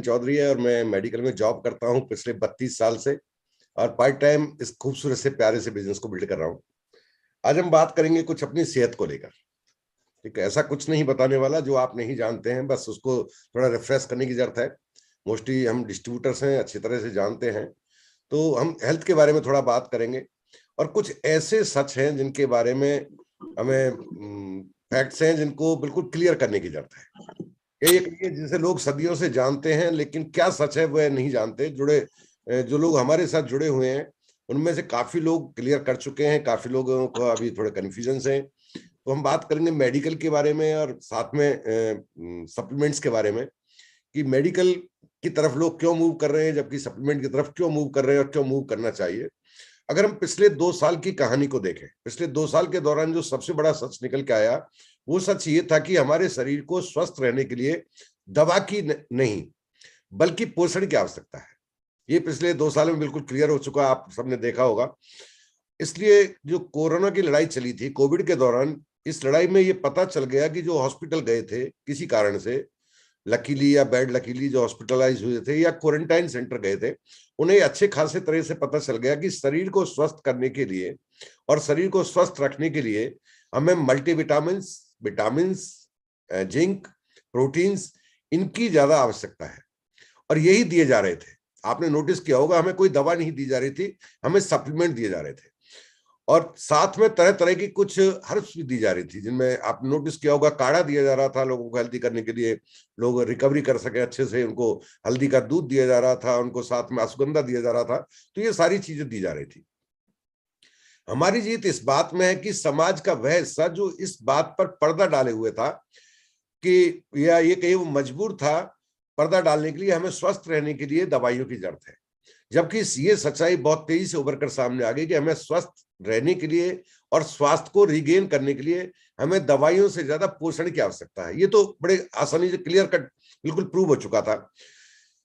चौधरी है और मैं मेडिकल में जॉब करता हूं पिछले 32 साल से और पार्ट टाइम इस खूबसूरत से प्यारे से बिजनेस को बिल्ड कर रहा हूं। आज हम बात करेंगे कुछ अपनी सेहत को लेकर। ठीक है, ऐसा कुछ नहीं बताने वाला जो आप नहीं जानते हैं, बस उसको थोड़ा रिफ्रेश करने की जरूरत है। मोस्टली हम डिस्ट्रीब्यूटर्स हैं, अच्छी तरह से जानते हैं, तो हम हेल्थ के बारे में थोड़ा बात करेंगे और कुछ ऐसे सच हैं जिनके बारे में हमें फैक्ट्स हैं जिनको बिल्कुल क्लियर करने की जरूरत है। ये एक है जिसे लोग सदियों से जानते हैं, लेकिन क्या सच है वह नहीं जानते। जो लोग हमारे साथ जुड़े हुए हैं उनमें से काफी लोग क्लियर कर चुके हैं, काफी लोगों को अभी थोड़े कन्फ्यूजन है। तो हम बात करेंगे मेडिकल के बारे में और साथ में सप्लीमेंट्स के बारे में कि मेडिकल की तरफ लोग क्यों मूव कर रहे हैं जबकि सप्लीमेंट की तरफ क्यों मूव कर रहे हैं और क्यों मूव करना चाहिए। अगर हम पिछले 2 साल की कहानी को देखें, पिछले 2 साल के दौरान जो सबसे बड़ा सच निकल के आया वो सच ये था कि हमारे शरीर को स्वस्थ रहने के लिए दवा की नहीं बल्कि पोषण की आवश्यकता है। ये पिछले 2 साल में बिल्कुल क्लियर हो चुका, आप सबने देखा होगा। इसलिए जो कोरोना की लड़ाई चली थी कोविड के दौरान, इस लड़ाई में ये पता चल गया कि जो हॉस्पिटल गए थे किसी कारण से, लकीली या बैड लकीली, जो हॉस्पिटलाइज हुए थे या क्वारंटाइन सेंटर गए थे, उन्हें अच्छे खासे तरह से पता चल गया कि शरीर को स्वस्थ करने के लिए और शरीर को स्वस्थ रखने के लिए हमें मल्टीविटामिन, विटामिन्स, जिंक, प्रोटीन्स, इनकी ज्यादा आवश्यकता है और यही दिए जा रहे थे। आपने नोटिस किया होगा, हमें कोई दवा नहीं दी जा रही थी, हमें सप्लीमेंट दिए जा रहे थे और साथ में तरह तरह की कुछ हर्ब्स भी दी जा रही थी, जिनमें आप नोटिस किया होगा काढ़ा दिया जा रहा था लोगों को हेल्दी करने के लिए, लोग रिकवरी कर सके अच्छे से, उनको हल्दी का दूध दिया जा रहा था, उनको साथ में अश्वगंधा दिया जा रहा था। तो ये सारी चीजें दी जा रही थी। हमारी जीत इस बात में है कि समाज का वह हिस्सा जो इस बात पर पर्दा डाले हुए था कि या ये कहीं वो मजबूर था पर्दा डालने के लिए हमें स्वस्थ रहने के लिए दवाइयों की जरूरत है, जबकि ये सच्चाई बहुत तेजी से उभर कर सामने आ गई कि हमें स्वस्थ रहने के लिए और स्वास्थ्य को रिगेन करने के लिए हमें दवाइयों से ज्यादा पोषण की आवश्यकता है। ये तो बड़े आसानी से क्लियर कट बिल्कुल प्रूव हो चुका था।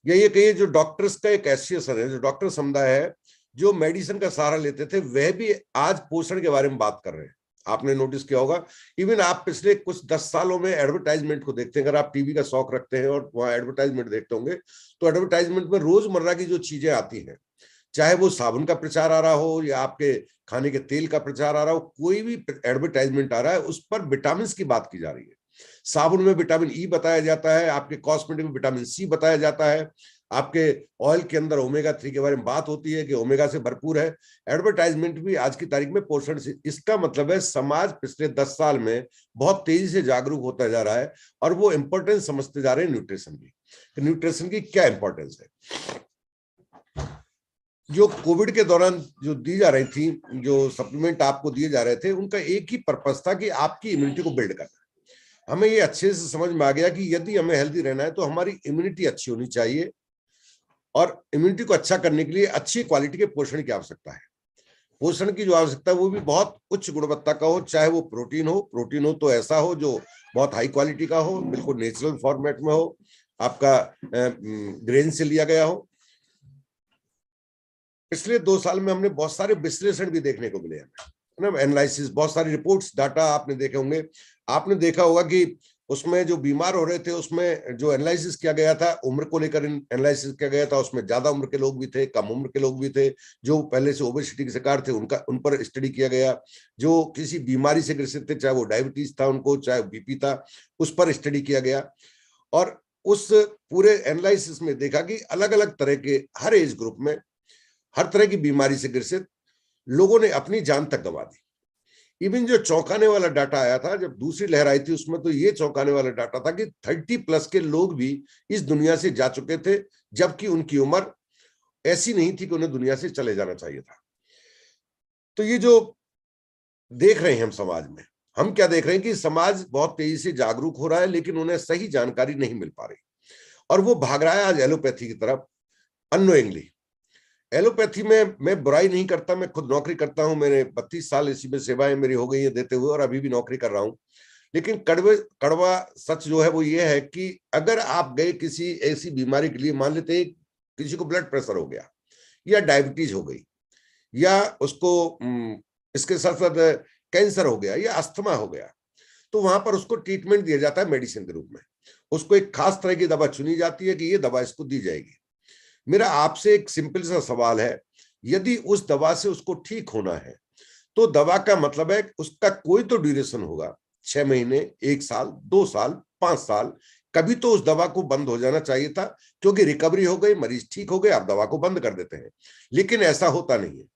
ये कहिए जो डॉक्टर्स का एक एसोसिएशन है, जो डॉक्टर समुदाय है, जो मेडिसिन का सहारा लेते थे, वह भी आज पोषण के बारे में बात कर रहे हैं। आपने नोटिस किया होगा, इवन आप पिछले कुछ 10 सालों में एडवर्टाइजमेंट को देखते हैं, अगर आप टीवी का शौक रखते हैं और वहां एडवर्टाइजमेंट देखते होंगे, तो एडवर्टाइजमेंट में रोजमर्रा की जो चीजें आती हैं, चाहे वो साबुन का प्रचार आ रहा हो या आपके खाने के तेल का प्रचार आ रहा हो, कोई भी एडवर्टाइजमेंट आ रहा है उस पर विटामिन की बात की जा रही है। साबुन में विटामिन ई बताया जाता है, आपके कॉस्मेटिक में विटामिन सी बताया जाता है, आपके ऑयल के अंदर ओमेगा 3 के बारे में बात होती है कि ओमेगा से भरपूर है। एडवर्टाइजमेंट भी आज की तारीख में पोषण से, इसका मतलब है समाज पिछले 10 साल में बहुत तेजी से जागरूक होता जा रहा है और वो इंपॉर्टेंस समझते जा रहे हैं न्यूट्रिशन की। न्यूट्रिशन की क्या इंपॉर्टेंस है। जो कोविड के दौरान जो दी जा रही थी, जो सप्लीमेंट आपको दिए जा रहे थे, उनका एक ही पर्पस था कि आपकी इम्यूनिटी को बिल्ड करना। हमें ये अच्छे से समझ में आ गया कि यदि हमें हेल्दी रहना है तो हमारी इम्यूनिटी अच्छी होनी चाहिए और इम्यूनिटी को अच्छा करने के लिए अच्छी क्वालिटी के पोषण की आवश्यकता है। पोषण की जो आवश्यकता है वो भी बहुत उच्च गुणवत्ता का हो, चाहे वो प्रोटीन हो तो ऐसा हो जो बहुत हाई क्वालिटी का हो, बिल्कुल नेचुरल फॉर्मेट में हो, आपका ग्रेन से लिया गया हो। पिछले 2 साल में हमने बहुत सारे विश्लेषण भी देखने को मिले हमें, एनालिसिस, बहुत सारी रिपोर्ट्स, डाटा आपने देखे होंगे। आपने देखा होगा कि उसमें जो बीमार हो रहे थे उसमें जो एनालिसिस किया गया था, उम्र को लेकर एनालिसिस किया गया था, उसमें ज्यादा उम्र के लोग भी थे, कम उम्र के लोग भी थे, जो पहले से ओबेसिटी के शिकार थे उनका, उन पर स्टडी किया गया, जो किसी बीमारी से ग्रसित थे, चाहे वो डायबिटीज था उनको, चाहे बीपी था, उस पर स्टडी किया गया। और उस पूरे एनालिसिस में देखा कि अलग अलग तरह के हर एज ग्रुप में हर तरह की बीमारी से ग्रसित लोगों ने अपनी जान तक गंवा दी। इवन जो चौंकाने वाला डाटा आया था जब दूसरी लहर आई थी, उसमें तो ये चौंकाने वाला डाटा था कि 30+ के लोग भी इस दुनिया से जा चुके थे, जबकि उनकी उम्र ऐसी नहीं थी कि उन्हें दुनिया से चले जाना चाहिए था। तो ये जो देख रहे हैं हम समाज में, हम क्या देख रहे हैं कि समाज बहुत तेजी से जागरूक हो रहा है, लेकिन उन्हें सही जानकारी नहीं मिल पा रही और वो भाग रहा है आज एलोपैथी की तरफ अननोइंगली। एलोपैथी में मैं बुराई नहीं करता, मैं खुद नौकरी करता हूं, मैंने 32 साल इसी में सेवाएं मेरी हो गई है देते हुए और अभी भी नौकरी कर रहा हूं। लेकिन कड़वा सच जो है वो ये है कि अगर आप गए किसी ऐसी बीमारी के लिए, मान लेते हैं किसी को ब्लड प्रेशर हो गया या डायबिटीज हो गई या उसको इसके साथ साथ कैंसर हो गया या अस्थमा हो गया, तो वहां पर उसको ट्रीटमेंट दिया जाता है मेडिसिन के रूप में। उसको एक खास तरह की दवा चुनी जाती है कि ये दवा इसको दी जाएगी। मेरा आपसे एक सिंपल सा सवाल है, यदि उस दवा से उसको ठीक होना है तो दवा का मतलब है उसका कोई तो ड्यूरेशन होगा, 6 महीने, 1 साल, 2 साल, 5 साल। कभी तो उस दवा को बंद हो जाना चाहिए था, क्योंकि रिकवरी हो गई, मरीज ठीक हो गए, आप दवा को बंद कर देते हैं। लेकिन ऐसा होता नहीं है।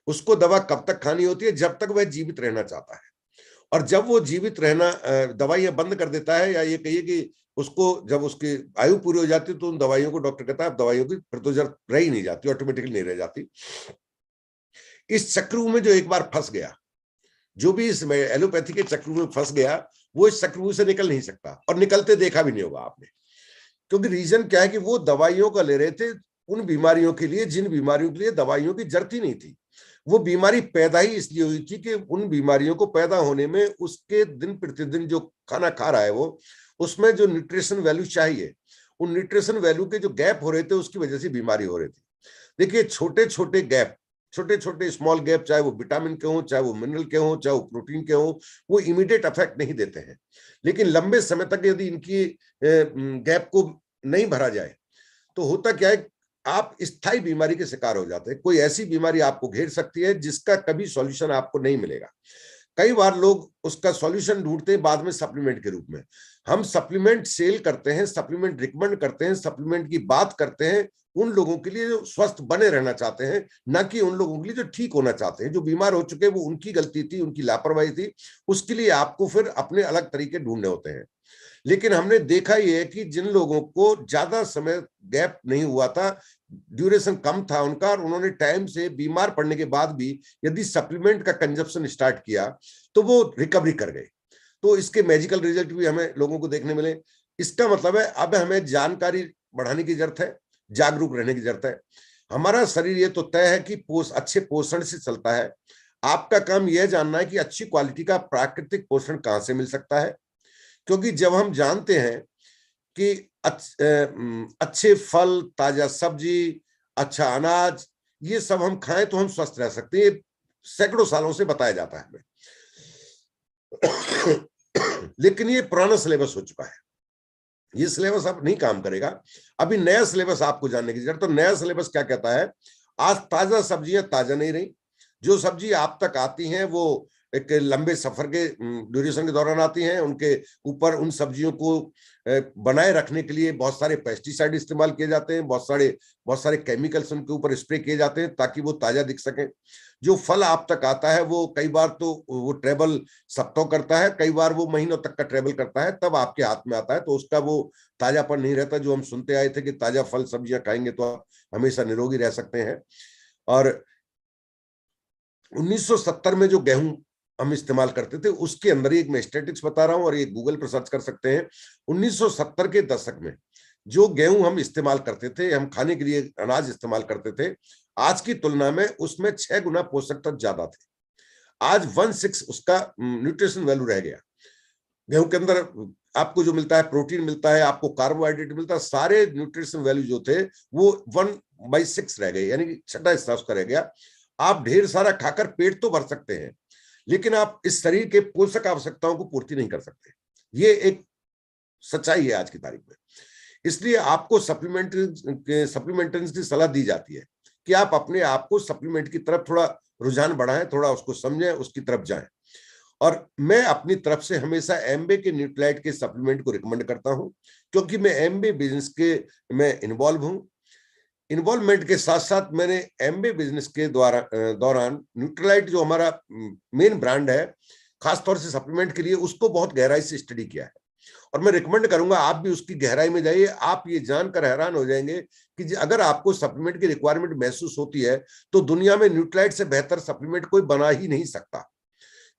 उसको दवा कब तक खानी होती है? जब तक वह जीवित रहना चाहता है। और जब वो जीवित रहना दवाइयां बंद कर देता है, या ये कहिए कि उसको जब उसकी आयु पूरी हो जाती है तो उन दवाइयों को डॉक्टर कहता है अब दवाइयों की फिर तो जरूरत रह ही नहीं जाती, ऑटोमेटिकली नहीं रह जाती। इस चक्र में जो एक बार फंस गया, जो भी इस एलोपैथी के चक्र में फंस गया, वो इस चक्र से निकल नहीं सकता, और निकलते देखा भी नहीं होगा आपने। क्योंकि रीजन क्या है कि वो दवाइयों का ले रहे थे उन बीमारियों के लिए जिन बीमारियों के लिए दवाइयों की जरूरत ही नहीं थी। वो बीमारी पैदा ही इसलिए हुई थी कि उन बीमारियों को पैदा होने में उसके दिन प्रतिदिन जो खाना खा रहा है वो, उसमें जो न्यूट्रिशन वैल्यू चाहिए, उन न्यूट्रिशन वैल्यू के जो गैप हो रहे थे उसकी वजह से बीमारी हो रही थी। देखिए छोटे छोटे गैप, छोटे छोटे स्मॉल गैप, चाहे वो विटामिन के हों, चाहे वो मिनरल के हों, चाहे वो प्रोटीन के हों, वो इमीडिएट अफेक्ट नहीं देते हैं। लेकिन लंबे समय तक यदि इनकी गैप को नहीं भरा जाए तो होता क्या है, आप स्थायी बीमारी के शिकार हो जाते हैं। कोई ऐसी बीमारी आपको घेर सकती है जिसका कभी सॉल्यूशन आपको नहीं मिलेगा। कई बार लोग उसका सॉल्यूशन ढूंढते हैं बाद में सप्लीमेंट के रूप में। हम सप्लीमेंट सेल करते हैं, सप्लीमेंट रिकमेंड करते हैं, सप्लीमेंट की बात करते हैं उन लोगों के लिए जो स्वस्थ बने रहना चाहते हैं, ना कि उन लोगों के लिए जो ठीक होना चाहते हैं। जो बीमार हो चुके हैं वो उनकी गलती थी, उनकी लापरवाही थी, उसके लिए आपको फिर अपने अलग तरीके ढूंढने होते हैं। लेकिन हमने देखा ये है कि जिन लोगों को ज्यादा समय गैप नहीं हुआ था, ड्यूरेशन कम था उनका, और उन्होंने टाइम से बीमार पड़ने के बाद भी यदि सप्लीमेंट का कंजप्शन स्टार्ट किया तो वो रिकवरी कर गए। तो इसके मैजिकल रिजल्ट भी हमें लोगों को देखने मिले। इसका मतलब है अब हमें जानकारी बढ़ाने की जरूरत है, जागरूक रहने की जरूरत है। हमारा शरीर ये तो तय है कि अच्छे पोषण से चलता है। आपका काम यह जानना है कि अच्छी क्वालिटी का प्राकृतिक पोषण कहां से मिल सकता है। क्योंकि जब हम जानते हैं कि अच्छे फल, ताजा सब्जी, अच्छा अनाज, ये सब हम खाएं तो हम स्वस्थ रह सकते हैं, ये सैकड़ों सालों से बताया जाता है हमें। लेकिन ये पुराना सिलेबस हो चुका है, ये सिलेबस अब नहीं काम करेगा। अभी नया सिलेबस आपको जानने की जरूरत। तो नया सिलेबस क्या कहता है? आज ताजा सब्जियां ताजा नहीं रही। जो सब्जी आप तक आती हैं वो एक लंबे सफर के ड्यूरेशन के दौरान आती हैं। उनके ऊपर उन सब्जियों को बनाए रखने के लिए बहुत सारे पेस्टिसाइड इस्तेमाल किए जाते हैं, बहुत सारे केमिकल्स उनके ऊपर स्प्रे किए जाते हैं ताकि वो ताजा दिख सकें। जो फल आप तक आता है वो कई बार तो वो ट्रेवल सप्ताहों करता है, कई बार वो महीनों तक का ट्रेवल करता है, तब आपके हाथ में आता है, तो उसका वो ताजापन नहीं रहता। जो हम सुनते आए थे कि ताजा फल सब्जियां खाएंगे तो आप हमेशा निरोगी रह सकते हैं। और 1970 में जो गेहूं हम इस्तेमाल करते थे उसके अंदर ही एक मैं स्टैटिस्टिक्स बता रहा हूं और ये गूगल पर सर्च कर सकते हैं। 1970 के दशक में जो गेहूं हम इस्तेमाल करते थे, हम खाने के लिए अनाज इस्तेमाल करते थे, आज की तुलना में उसमें 6 गुना पोषक तत्व ज्यादा थे। आज 1/6 उसका न्यूट्रिशन वैल्यू रह गया। गेहूं के अंदर आपको जो मिलता है, प्रोटीन मिलता है, आपको कार्बोहाइड्रेट मिलता है, सारे न्यूट्रिशन वैल्यू जो थे वो 1/6 रह गए, यानी कि छठा हिस्सा उसका रह गया। आप ढेर सारा खाकर पेट तो भर सकते हैं, लेकिन आप इस शरीर के पोषक आवश्यकताओं को पूर्ति नहीं कर सकते। ये एक सच्चाई है आज की तारीख में। इसलिए आपको सप्लीमेंटेशन की सलाह दी जाती है कि आप अपने आप को सप्लीमेंट की तरफ थोड़ा रुझान बढ़ाएं, थोड़ा उसको समझें, उसकी तरफ जाएं। और मैं अपनी तरफ से हमेशा एमबे के न्यूट्रालाइट के सप्लीमेंट को रिकमेंड करता हूं, क्योंकि मैं एमबे बिजनेस के में इन्वॉल्व हूं। इन्वॉल्वमेंट के साथ साथ मैंने एमबे बिजनेस के दौरान न्यूट्रालाइट जो हमारा मेन ब्रांड है, खासतौर से सप्लीमेंट के लिए, उसको बहुत गहराई से स्टडी किया है। और मैं रिकमेंड करूंगा आप भी उसकी गहराई में जाइए। आप ये जानकर हैरान हो जाएंगे कि अगर आपको सप्लीमेंट की रिक्वायरमेंट महसूस होती है तो दुनिया में न्यूट्रालाइट से बेहतर सप्लीमेंट कोई बना ही नहीं सकता।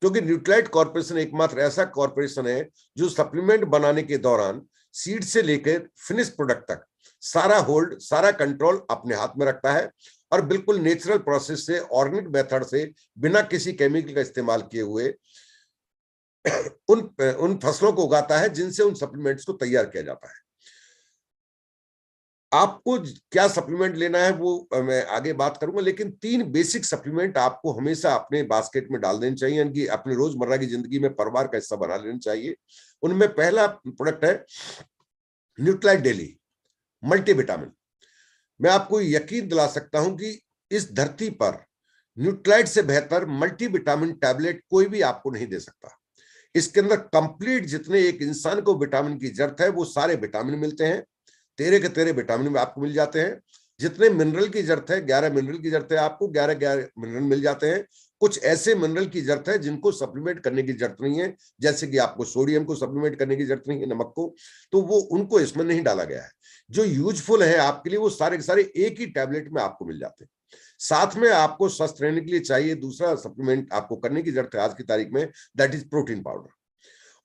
क्योंकि न्यूट्रालाइट कॉर्पोरेशन एकमात्र ऐसा कॉर्पोरेशन है जो सप्लीमेंट बनाने के दौरान सीड से लेकर फिनिश प्रोडक्ट तक सारा होल्ड, सारा कंट्रोल अपने हाथ में रखता है, और बिल्कुल नेचुरल प्रोसेस से, ऑर्गेनिक मेथड से, बिना किसी केमिकल का इस्तेमाल किए हुए उन फसलों को उगाता है जिनसे उन सप्लीमेंट्स को तैयार किया जाता है। आपको क्या सप्लीमेंट लेना है वो मैं आगे बात करूंगा, लेकिन 3 बेसिक सप्लीमेंट आपको हमेशा अपने बास्केट में डाल देने चाहिए, यानी कि अपनी रोजमर्रा की जिंदगी में परिवार का हिस्सा बना लेना चाहिए। उनमें पहला प्रोडक्ट है न्यूट्राइट डेली मल्टीविटामिन। मैं आपको यकीन दिला सकता हूं कि इस धरती पर न्यूट्राइट से बेहतर मल्टीविटामिन टैबलेट कोई भी आपको नहीं दे सकता। इसके अंदर कंप्लीट जितने एक इंसान को विटामिन की जरूरत है वो सारे विटामिन मिलते हैं, तेरे के तेरे विटामिन आपको मिल जाते हैं। जितने मिनरल की जरूरत है, 11 मिनरल की जरूरत है आपको, 11 मिनरल मिल जाते हैं। कुछ ऐसे मिनरल की जरूरत है जिनको सप्लीमेंट करने की जरूरत नहीं है, जैसे कि आपको सोडियम को सप्लीमेंट करने की जरूरत नहीं है, नमक को, तो वो उनको इसमें नहीं डाला गया है। जो यूजफुल है आपके लिए वो सारे के सारे एक ही टैबलेट में आपको मिल जाते हैं। साथ में आपको स्वस्थ रहने के लिए चाहिए दूसरा सप्लीमेंट आपको करने की जरूरत है आज की तारीख में, दैट इज प्रोटीन पाउडर।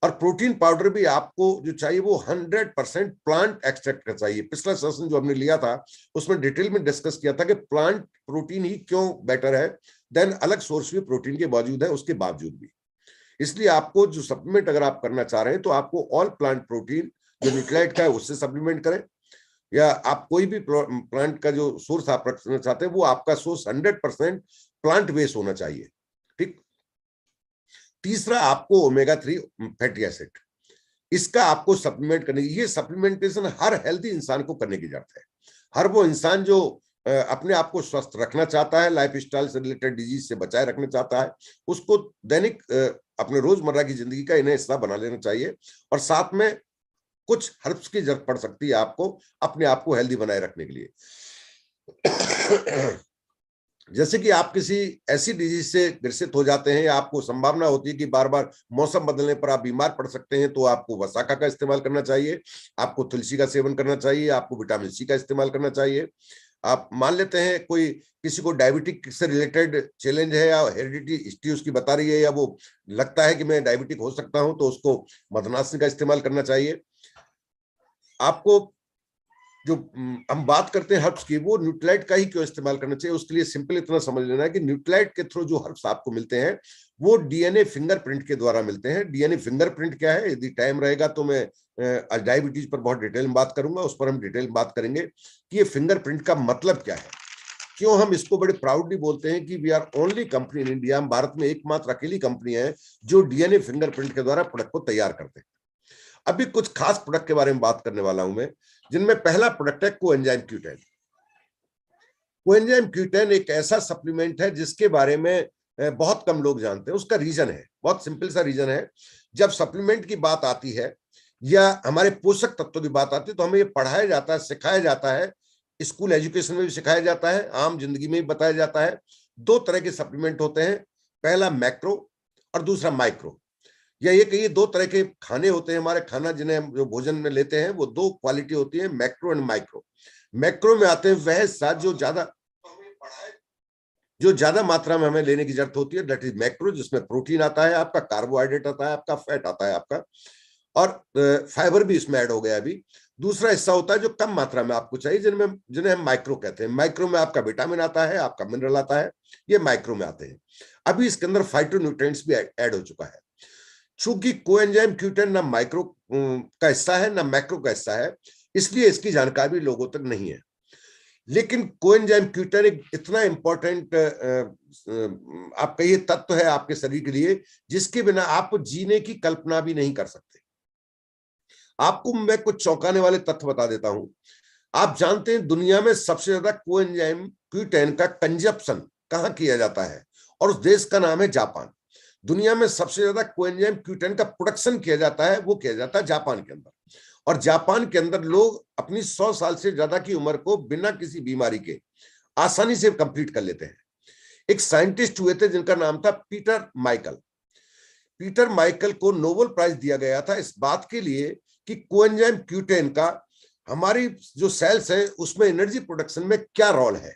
और प्रोटीन पाउडर भी आपको जो चाहिए वो 100% प्लांट एक्सट्रैक्ट का चाहिए। पिछला सेशन जो हमने लिया था उसमें डिटेल में डिस्कस किया था कि प्लांट प्रोटीन ही क्यों बेटर है देन अलग सोर्स भी प्रोटीन के मौजूद है उसके बावजूद भी। इसलिए आपको जो सप्लीमेंट अगर आप करना चाह रहे हैं तो आपको ऑल प्लांट प्रोटीन जो न्यूक्लियाइड का है उससे सप्लीमेंट करें, या आप कोई भी प्लांट का जो सोर्स आप रखना चाहते हैं वो आपका सोर्स 100% प्लांट बेस्ड होना चाहिए। ठीक। तीसरा आपको ओमेगा 3 फैटी एसिड, इसका आपको सप्लीमेंट करने की, ये सप्लीमेंटेशन हर हेल्दी इंसान को करने की जरूरत है। हर वो इंसान जो अपने आप को स्वस्थ रखना चाहता है, लाइफ स्टाइल से रिलेटेड डिजीज से बचाए रखना चाहता है, उसको दैनिक अपने रोजमर्रा की जिंदगी का इन्हें हिस्सा बना लेना चाहिए। और साथ में कुछ हर्ब्स की जरूरत पड़ सकती है आपको अपने आप को हेल्दी बनाए रखने के लिए। जैसे कि आप किसी ऐसी डिजीज से ग्रसित हो जाते हैं या आपको संभावना होती है कि बार बार मौसम बदलने पर आप बीमार पड़ सकते हैं, तो आपको वसाखा का इस्तेमाल करना चाहिए, आपको तुलसी का सेवन करना चाहिए, आपको विटामिन सी का इस्तेमाल करना चाहिए। आप मान लेते हैं कोई किसी को डायबिटिक से रिलेटेड चैलेंज है या हेरिडिटी हिस्ट्री उसकी बता रही है या वो लगता है कि मैं डायबिटिक हो सकता हूं, तो उसको मधुनाशनी का इस्तेमाल करना चाहिए। आपको जो हम बात करते हैं हर्ब्स की, वो न्यूट्राइट का ही क्यों इस्तेमाल करना चाहिए, उसके लिए सिंपल इतना समझ लेना है कि न्यूट्राइट के थ्रू जो हर्ब्स आपको मिलते हैं वो डीएनए फिंगरप्रिंट के द्वारा मिलते हैं। डीएनए फिंगरप्रिंट क्या है, यदि टाइम रहेगा तो मैं डायबिटीज पर बहुत डिटेल में बात करूंगा, उस पर हम डिटेल में बात करेंगे कि ये फिंगरप्रिंट का मतलब क्या है, क्यों हम इसको बड़े प्राउडली बोलते हैं कि we are only company in India, हम भारत में एकमात्र अकेली कंपनी है जो डीएनए फिंगरप्रिंट के द्वारा प्रोडक्ट को तैयार करते हैं। अभी कुछ खास प्रोडक्ट के बारे में बात करने वाला हूं मैं, जिनमें पहला प्रोडक्ट है कोएंजाइम Q10। कोएंजाइम Q10 एक ऐसा सप्लीमेंट है जिसके बारे में बहुत कम लोग जानते हैं। उसका रीजन है, बहुत सिंपल सा रीजन है। जब सप्लीमेंट की बात आती है या हमारे पोषक तत्वों की बात आती है तो हमें ये पढ़ाया जाता है, सिखाया जाता है, स्कूल एजुकेशन में भी सिखाया जाता है, आम जिंदगी में भी बताया जाता है। दो तरह के सप्लीमेंट होते हैं, पहला मैक्रो और दूसरा माइक्रो, या ये कहिए दो तरह के खाने होते हैं हमारे, खाना जिन्हें हम जो भोजन में लेते हैं वो दो क्वालिटी होती है, मैक्रो एंड माइक्रो। मैक्रो में आते हैं वह साथ जो ज्यादा मात्रा में हमें लेने की जरूरत होती है, दैट इज मैक्रो, जिसमें प्रोटीन आता है आपका, कार्बोहाइड्रेट आता है आपका, फैट आता है आपका, और फाइबर भी इसमें ऐड हो गया अभी। दूसरा हिस्सा होता है जो कम मात्रा में आपको चाहिए, जिन्हें हम माइक्रो कहते हैं। माइक्रो में आपका विटामिन आता है, आपका मिनरल आता है, ये माइक्रो में आते हैं। अभी इसके अंदर फाइटोन्यूट्रिएंट्स भी ऐड हो चुका है। चूंकि कोएंजाइम Q10 ना माइक्रो का हिस्सा है ना मैक्रो का हिस्सा है, इसलिए इसकी जानकारी लोगों तक नहीं है। लेकिन कोएंजाइम Q10 एक इतना इंपॉर्टेंट आप कहिए तत्व है आपके शरीर के लिए, जिसके बिना आप जीने की कल्पना भी नहीं कर सकते। आपको मैं कुछ चौंकाने वाले तथ्य बता देता हूं। आप जानते हैं दुनिया में सबसे ज्यादा कोएंजाइम Q10 का कंजप्शन कहां किया जाता है, और उस देश का नाम है जापान। दुनिया में सबसे ज्यादा कोएंजाइम Q10 का प्रोडक्शन किया जाता है, वो किया जाता है जापान के अंदर। और जापान के अंदर लोग अपनी 100 साल से ज्यादा की उम्र को बिना किसी बीमारी के आसानी से कंप्लीट कर लेते हैं। एक साइंटिस्ट हुए थे जिनका नाम था पीटर माइकल। पीटर माइकल को नोबेल प्राइज दिया गया था इस बात के लिए कि कोएंजाइम Q10 का हमारी जो सेल्स है उसमें एनर्जी प्रोडक्शन में क्या रोल है।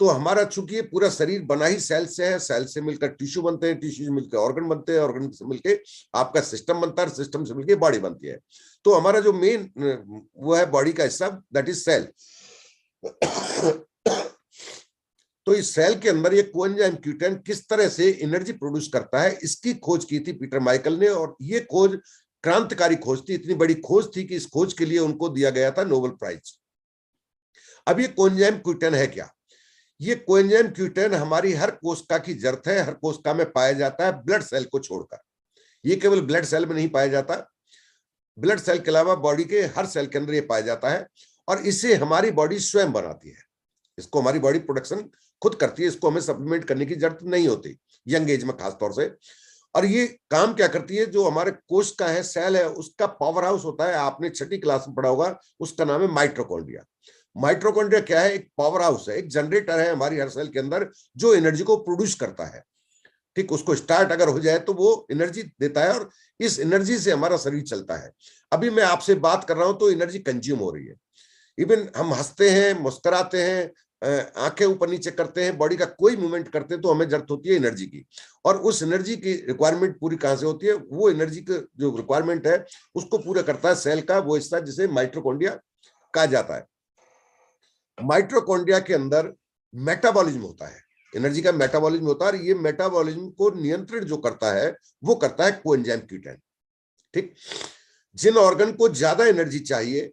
तो हमारा चूंकि पूरा शरीर बना ही सेल से है, सेल से मिलकर टिश्यू बनते हैं, टिश्यू से मिलकर ऑर्गन बनते हैं, ऑर्गन से मिलकर आपका सिस्टम बनता है, सिस्टम से मिलकर बॉडी बनती है। तो हमारा जो मेन वो है बॉडी का हिस्सा, दैट इज सेल। तो इस सेल के अंदर ये कोएंजाइम Q10 किस तरह से एनर्जी प्रोड्यूस करता है, इसकी खोज की थी पीटर माइकल ने, और ये खोज क्रांतिकारी खोज थी, इतनी बड़ी खोज थी कि इस खोज के लिए उनको दिया गया था नोबेल प्राइज। अब ये कोएंजाइम Q10 है क्या? ये कोएंजाइम Q10 हमारी हर कोशिका की जरूरत है, हर कोशिका में पाया जाता है ब्लड सेल को छोड़कर। ये केवल ब्लड सेल में नहीं पाया जाता, ब्लड सेल के अलावा बॉडी के हर सेल के अंदर ये पाया जाता है, और इसे हमारी बॉडी स्वयं बनाती है। इसको हमारी बॉडी प्रोडक्शन खुद करती है, इसको हमें सप्लीमेंट करने की जरूरत नहीं होती यंग एज में खासतौर से। और ये काम क्या करती है, जो हमारे कोश का है, सेल है, उसका पावर हाउस होता है, आपने छठी क्लास में पढ़ा होगा, उसका नाम है माइटोकॉन्ड्रिया। माइटोकॉन्ड्रिया क्या है? एक पावर हाउस है, एक जनरेटर है हमारी हर सेल के अंदर, जो एनर्जी को प्रोड्यूस करता है। ठीक, उसको स्टार्ट अगर हो जाए तो वो एनर्जी देता है, और इस एनर्जी से हमारा शरीर चलता है। अभी मैं आपसे बात कर रहा हूं तो एनर्जी कंज्यूम हो रही है। इवन हम हंसते हैं, मुस्कुराते हैं, आंखें ऊपर नीचे करते हैं, बॉडी का कोई मूवमेंट करते हैं, तो हमें जरूरत होती है एनर्जी की। और उस एनर्जी की रिक्वायरमेंट पूरी कहां से होती है? वो एनर्जी का जो रिक्वायरमेंट है उसको पूरा करता है सेल का वो हिस्सा जिसे माइटोकॉन्ड्रिया कहा जाता है। माइटोकॉन्ड्रिया के अंदर मेटाबॉलिज्म होता है, एनर्जी का मेटाबॉलिज्म होता है, और ये मेटाबॉलिज्म को नियंत्रित जो करता है वो करता है कोएंजाइम Q10। ठीक, जिन ऑर्गन को ज्यादा एनर्जी चाहिए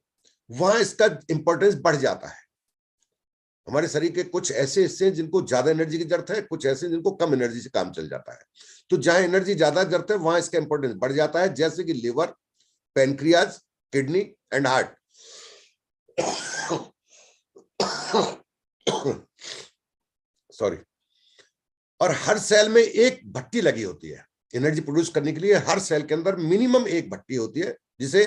वहां इसका इंपॉर्टेंस बढ़ जाता है। हमारे शरीर के कुछ ऐसे हिस्से हैं जिनको ज्यादा एनर्जी की जरूरत है, कुछ ऐसे जिनको कम एनर्जी से काम चल जाता है। तो जहां एनर्जी ज्यादा जरूरत है वहां इसका इंपॉर्टेंस बढ़ जाता है, जैसे कि liver, pancreas, kidney and heart. Sorry. और हर सेल में एक भट्टी लगी होती है एनर्जी प्रोड्यूस करने के लिए। हर सेल के अंदर मिनिमम एक भट्टी होती है, जिसे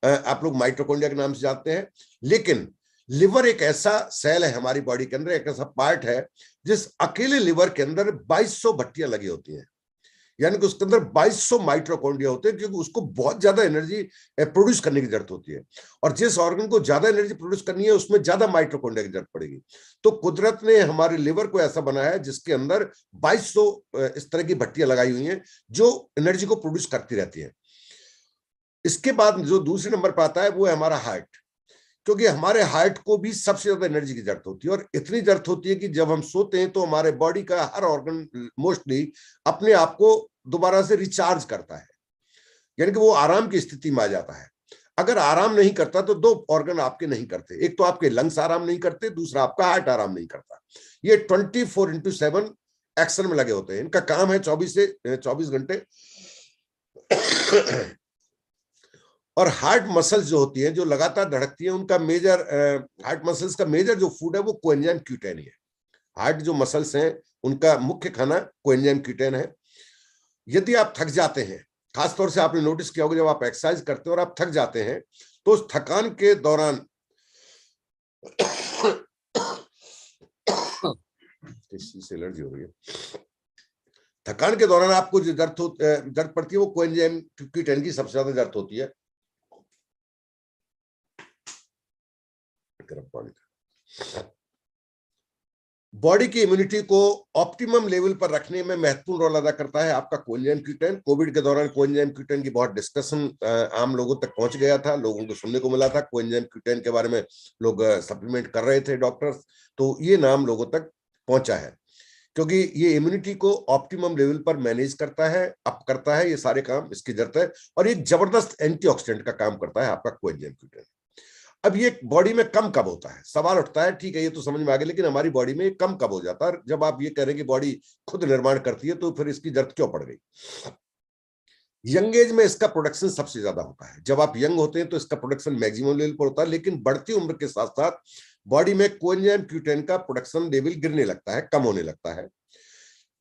आप लोग माइटोकॉन्ड्रिया के नाम से जानते हैं। लेकिन लिवर एक ऐसा सेल है हमारी बॉडी के अंदर, एक ऐसा पार्ट है जिस अकेले लिवर के अंदर 2200 भट्टियां लगी होती हैं, यानी कि उसके अंदर 2200 माइटोकॉन्ड्रिया होते हैं, क्योंकि उसको बहुत ज्यादा एनर्जी प्रोड्यूस करने की जरूरत होती है। और जिस ऑर्गन को ज्यादा एनर्जी प्रोड्यूस करनी है उसमें ज्यादा माइटोकॉन्ड्रिया की जरूरत पड़ेगी। तो कुदरत ने हमारे लिवर को ऐसा बनाया है जिसके अंदर 2200 इस तरह की भट्टियां लगाई हुई हैं जो एनर्जी को प्रोड्यूस करती रहती है। इसके बाद जो दूसरे नंबर पर आता है वो है हमारा हार्ट, क्योंकि हमारे हार्ट को भी सबसे ज्यादा एनर्जी की जरूरत होती है, और इतनी जरूरत होती है कि जब हम सोते हैं तो हमारे बॉडी का हर ऑर्गन मोस्टली अपने आप को दोबारा से रिचार्ज करता है, यानी कि वो आराम की स्थिति में आ जाता है। अगर आराम नहीं करता तो दो ऑर्गन आपके नहीं करते, एक तो आपके लंग्स आराम नहीं करते, दूसरा आपका हार्ट आराम नहीं करता। ये 24/7 एक्शन में लगे होते हैं, इनका काम है 24 घंटे। और हार्ट मसल्स जो होती हैं, जो लगातार धड़कती हैं, उनका मेजर हार्ट मसल्स का मेजर जो फूड है वो कोएंजाइम Q10 ही है। हार्ट जो मसल्स हैं उनका मुख्य खाना कोएंजाइम Q10 है। यदि आप थक जाते हैं, खासतौर से आपने नोटिस किया होगा जब आप एक्सरसाइज करते हो और आप थक जाते हैं, तो उस थकान के दौरान इससे एलर्जी हो रही है, थकान के दौरान आपको जो दर्द पड़ती है वो कोएंजाइम Q10 की सबसे ज्यादा दर्द होती है। बॉडी की इम्यूनिटी को ऑप्टिमम लेवल पर रखने में महत्वपूर्ण रोल अदा करता है आपका कोएंजाइम Q10। कोविड के दौरान कोएंजाइम Q10 की बहुत डिस्कशन आम लोगों तक पहुंच गया था, लोगों को सुनने को मिला था कोएंजाइम Q10 के बारे में, लोग सप्लीमेंट कर रहे थे डॉक्टर्स, तो ये नाम लोगों तक पहुंचा है, क्योंकि ये इम्यूनिटी को ऑप्टिमम लेवल पर मैनेज करता है, अप करता है, ये सारे काम इसकी जरूरत है, और एक जबरदस्त एंटीऑक्सीडेंट का काम करता है आपका कोएंजाइम Q10। अब ये बॉडी में कम कब होता है, सवाल उठता है, ठीक है ये तो समझ में आ गया, लेकिन हमारी बॉडी में कम कब हो जाता है? जब आप ये कह रहे हैं कि बॉडी खुद निर्माण करती है तो फिर इसकी जरूरत क्यों पड़ गई? यंग एज में इसका प्रोडक्शन सबसे ज्यादा होता है। जब आप यंग होते हैं तो इसका प्रोडक्शन मैक्सिमम लेवल पर होता है, लेकिन बढ़ती उम्र के साथ साथ बॉडी में कोएंजाइम Q10 का प्रोडक्शन लेवल गिरने लगता है, कम होने लगता है।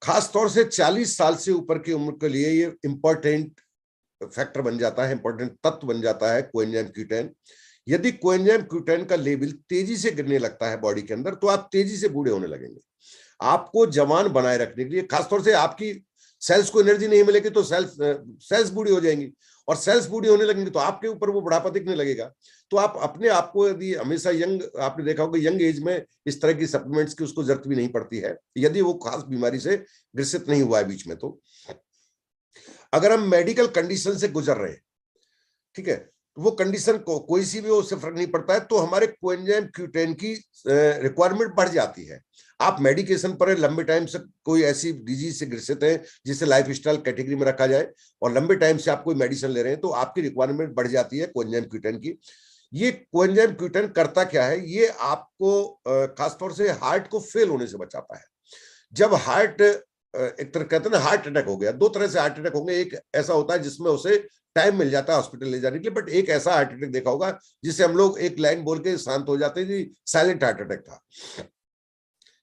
खासतौर से 40 साल से ऊपर की उम्र के लिए ये इंपॉर्टेंट फैक्टर बन जाता है, इंपॉर्टेंट तत्व बन जाता है कोएंजाइम Q10। यदि कोएंजाइम Q10 का लेवल तेजी से गिरने लगता है बॉडी के अंदर, तो आप तेजी से बूढ़े होने लगेंगे। आपको जवान बनाए रखने के लिए, खासतौर से आपकी सेल्स को एनर्जी नहीं मिलेगी तो सेल्स बूढ़ी हो जाएंगी, और सेल्स बूढ़ी होने लगेंगी तो आपके ऊपर वो बुढ़ापा दिखने लगेगा। तो आप अपने आप को यदि हमेशा यंग, आपने देखा होगा यंग एज में इस तरह की सप्लीमेंट्स की उसको जरूरत भी नहीं पड़ती है, यदि वो खास बीमारी से ग्रसित नहीं हुआ है बीच में। तो अगर हम मेडिकल कंडीशन से गुजर रहे हैं, ठीक है, वो कंडीशन को कोई सी भी हो, उससे फर्क नहीं पड़ता है, तो हमारे कोएंजाइम Q10 की रिक्वायरमेंट बढ़ जाती है। आप मेडिकेशन पर लंबे टाइम से, कोई ऐसी डिजीज से ग्रसित है जिसे लाइफ स्टाइल कैटेगरी में रखा जाए, और लंबे टाइम से आप कोई मेडिसिन ले रहे हैं, तो आपकी रिक्वायरमेंट बढ़ जाती है कोएंजाइम Q10 की। ये कोएंजाइम Q10 करता क्या है? ये आपको खासतौर से हार्ट को फेल होने से बचाता है। जब हार्ट एक तरह कहते हैं ना हार्ट अटैक हो गया, दो तरह से हार्ट अटैक होंगे। एक ऐसा होता है जिसमें उसे टाइम मिल जाता है हॉस्पिटल ले जाने के लिए, बट एक ऐसा हार्ट अटैक देखा होगा जिसे हम लोग एक लाइन बोल के शांत हो जाते हैं जी, साइलेंट हार्ट अटैक था।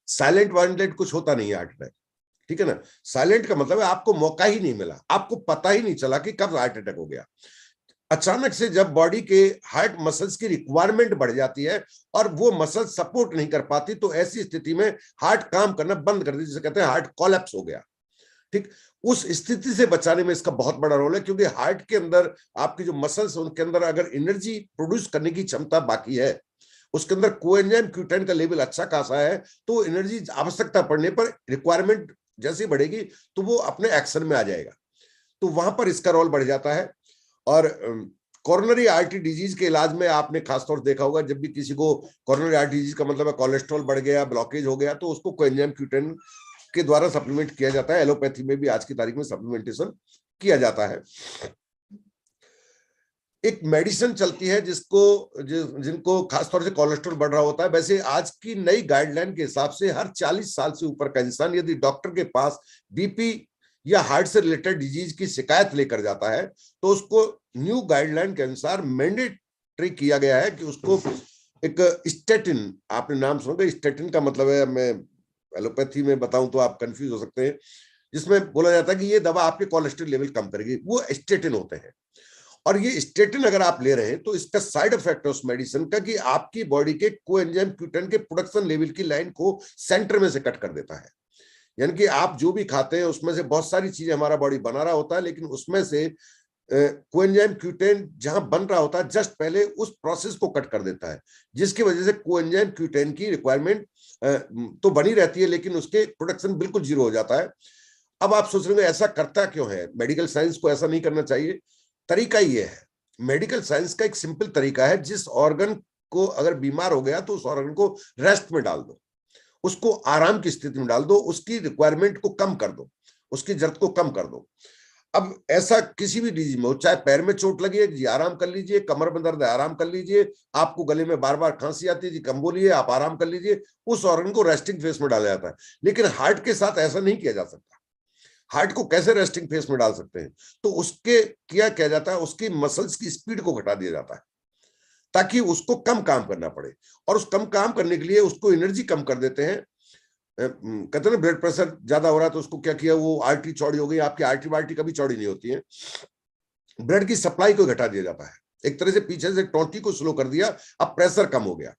साइलेंट वाइलेंट कुछ होता नहीं है हार्ट अटैक, ठीक है ना। साइलेंट का मतलब है आपको मौका ही नहीं मिला, आपको पता ही नहीं चला कि कब हार्ट अटैक हो गया। अचानक से जब बॉडी के हार्ट मसल्स की रिक्वायरमेंट बढ़ जाती है और वो मसल सपोर्ट नहीं कर पाती, तो ऐसी स्थिति में हार्ट काम करना बंद कर दी, जिसे कहते हैं हार्ट कोलैप्स हो गया। ठीक, उस स्थिति से बचाने में इसका बहुत बड़ा रोल है, क्योंकि हार्ट के अंदर आपकी जो मसल्स उनके अंदर अगर एनर्जी प्रोड्यूस करने की क्षमता बाकी है, उसके अंदर कोएंजाइम Q10 का लेवल अच्छा खासा है, तो एनर्जी आवश्यकता पड़ने पर रिक्वायरमेंट जैसे बढ़ेगी तो वो अपने एक्शन में आ जाएगा, तो वहां पर इसका रोल बढ़ जाता है। और कोरोनरी आर्टरी डिजीज के इलाज में आपने खासतौर देखा होगा, जब भी किसी को कोरोनरी आर्टरी डिजीज का मतलब है कोलेस्ट्रॉल बढ़ गया, ब्लॉकेज हो गया, तो उसको कोएंजाइम Q10 के द्वारा सप्लीमेंट किया जाता है। एलोपैथी में भी आज की तारीख में सप्लीमेंटेशन किया जाता है। एक मेडिसिन चलती है जिनको खासतौर से कोलेस्ट्रॉल बढ़ रहा होता है। वैसे आज की नई गाइडलाइन के हिसाब से हर 40 साल से ऊपर का इंसान यदि डॉक्टर के पास बीपी या हार्ट से रिलेटेड डिजीज की शिकायत लेकर जाता है, तो उसको न्यू गाइडलाइन के अनुसार मैंडेटरी किया गया है कि उसको एक स्टेटिन, आपने नाम सुना, स्टेटिन का मतलब है, मैं एलोपैथी में बताऊं तो आप कंफ्यूज हो सकते हैं, जिसमें बोला जाता है कि ये दवा आपके कोलेस्ट्रॉल लेवल कम करेगी, वो स्टेटिन होते हैं। और ये स्टेटिन अगर आप ले रहे हैं तो इसका साइड इफेक्ट है उस मेडिसिन का कि आपकी बॉडी के कोएंजाइम Q10 के प्रोडक्शन लेवल की लाइन को सेंटर में से कट कर देता है। यानी कि आप जो भी खाते हैं उसमें से बहुत सारी चीजें हमारा बॉडी बना रहा होता है, लेकिन उसमें से कोएंजाइम Q10 जहां बन रहा होता है जस्ट पहले उस प्रोसेस को कट कर देता है, जिसकी वजह से कोएंजाइम Q10 की रिक्वायरमेंट तो बनी रहती है, लेकिन उसके प्रोडक्शन बिल्कुल जीरो हो जाता है। अब आप सोच रहे हैं ऐसा करता क्यों है, मेडिकल साइंस को ऐसा नहीं करना चाहिए। तरीका ये है, मेडिकल साइंस का एक सिंपल तरीका है, जिस ऑर्गन को अगर बीमार हो गया तो उस ऑर्गन को रेस्ट में डाल दो, उसको आराम की स्थिति में डाल दो, उसकी रिक्वायरमेंट को कम कर दो, उसकी जरूरत को कम कर दो। अब ऐसा किसी भी डिजीज में हो, चाहे पैर में चोट लगी है जी आराम कर लीजिए, कमर में दर्द है आराम कर लीजिए, आपको गले में बार बार खांसी आती है जी कम बोलिए, आप आराम कर लीजिए, उस ऑर्गन को रेस्टिंग फेस में डाला जाता है। लेकिन हार्ट के साथ ऐसा नहीं किया जा सकता। हार्ट को कैसे रेस्टिंग फेस में डाल सकते हैं, तो उसके किया जाता है, उसकी मसल्स की स्पीड को घटा दिया जाता है ताकि उसको कम काम करना पड़े, और उस कम काम करने के लिए उसको एनर्जी कम कर देते हैं। कहते हैं ना ब्लड प्रेशर ज्यादा हो रहा है तो उसको क्या किया, वो आर्टरी चौड़ी हो गई, आपकी आर्टरी वार्टरी कभी चौड़ी नहीं होती है, ब्लड की सप्लाई को घटा दिया जाता है, एक तरह से पीछे से टोटी को स्लो कर दिया, अब प्रेशर कम हो गया।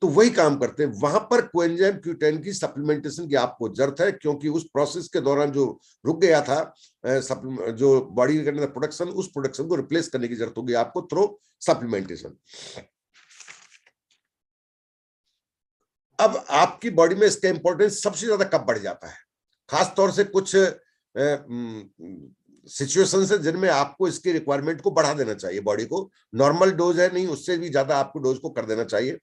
तो वही काम करते हैं, वहां पर कोएंजाइम Q10 की सप्लीमेंटेशन की आपको जरूरत है, क्योंकि उस प्रोसेस के दौरान जो रुक गया था जो बॉडी के अंदर प्रोडक्शन, उस प्रोडक्शन को रिप्लेस करने की जरूरत होगी आपको थ्रू सप्लीमेंटेशन। अब आपकी बॉडी में इसका इंपॉर्टेंस सबसे ज्यादा कब बढ़ जाता है, खासतौर से कुछ सिचुएशन है जिनमें आपको इसकी रिक्वायरमेंट को बढ़ा देना चाहिए, बॉडी को नॉर्मल डोज है नहीं, उससे भी ज्यादा आपको डोज को कर देना चाहिए।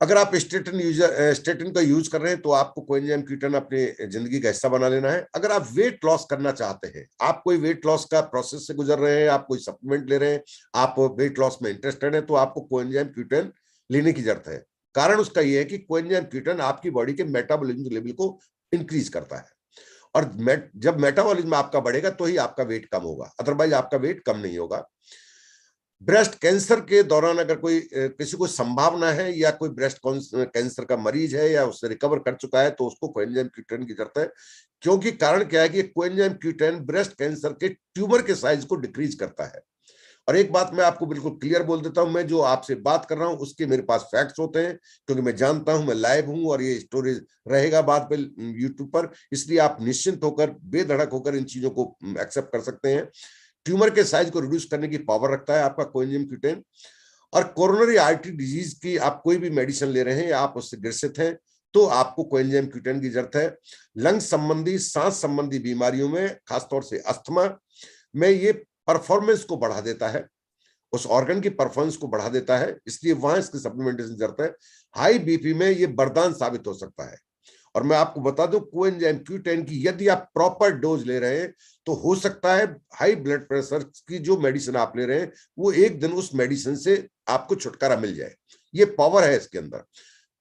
अगर आप स्टेटिन का यूज कर रहे हैं तो आपको कोएंजाइम Q10 अपनी जिंदगी का हिस्सा बना लेना है। अगर आप वेट लॉस करना चाहते हैं, आप कोई वेट लॉस का प्रोसेस से गुजर रहे हैं, आप कोई सप्लीमेंट ले रहे हैं, आप वेट लॉस में इंटरेस्टेड है, तो आपको कोएंजाइम Q10 लेने की जरूरत है। कारण उसका यह है कि कोएंजाइम Q10 आपकी बॉडी के मेटाबॉलिज्म लेवल को इंक्रीज करता है, और जब मेटाबॉलिज्म आपका बढ़ेगा तो ही आपका वेट कम होगा, अदरवाइज आपका वेट कम नहीं होगा। ब्रेस्ट कैंसर के दौरान अगर कोई किसी को संभावना है या कोई ब्रेस्ट कैंसर का मरीज है या उससे रिकवर कर चुका है, तो उसको कोएंजाइम Q10 की जरूरत है, क्योंकि कारण क्या है कि कोएंजाइम Q10 ब्रेस्ट कैंसर के ट्यूमर के साइज को डिक्रीज करता है। और एक बात मैं आपको बिल्कुल क्लियर बोल देता हूं, मैं जो आपसे बात कर रहा हूं उसके मेरे पास फैक्ट्स होते हैं, क्योंकि मैं जानता हूं, मैं लाइव हूं और ये स्टोरेज रहेगा बाद में यूट्यूब पर, इसलिए आप निश्चिंत होकर बेधड़क होकर इन चीजों को एक्सेप्ट कर सकते हैं। ट्यूमर के साइज को रिड्यूस करने की पावर रखता है आपका कोएंजाइम Q10। और कोरोनरी आर्टरी डिजीज की आप कोई भी मेडिसिन ले रहे हैं या आप उससे ग्रसित हैं, तो आपको कोएंजाइम Q10 की जरूरत है। लंग संबंधी, सांस संबंधी बीमारियों में, खासतौर से अस्थमा में, ये परफॉर्मेंस को बढ़ा देता है, उस ऑर्गन की परफॉर्मेंस को बढ़ा देता है, इसलिए वहां इसकी सप्लीमेंटेशन जरूरत है। हाई बीपी में ये वरदान साबित हो सकता है। और मैं आपको बता दूं, कोएंजाइम Q10 की यदि आप प्रॉपर डोज ले रहे हैं तो हो सकता है हाई ब्लड प्रेशर की जो मेडिसिन आप ले रहे हैं वो एक दिन उस मेडिसिन से आपको छुटकारा मिल जाए, ये पावर है इसके अंदर।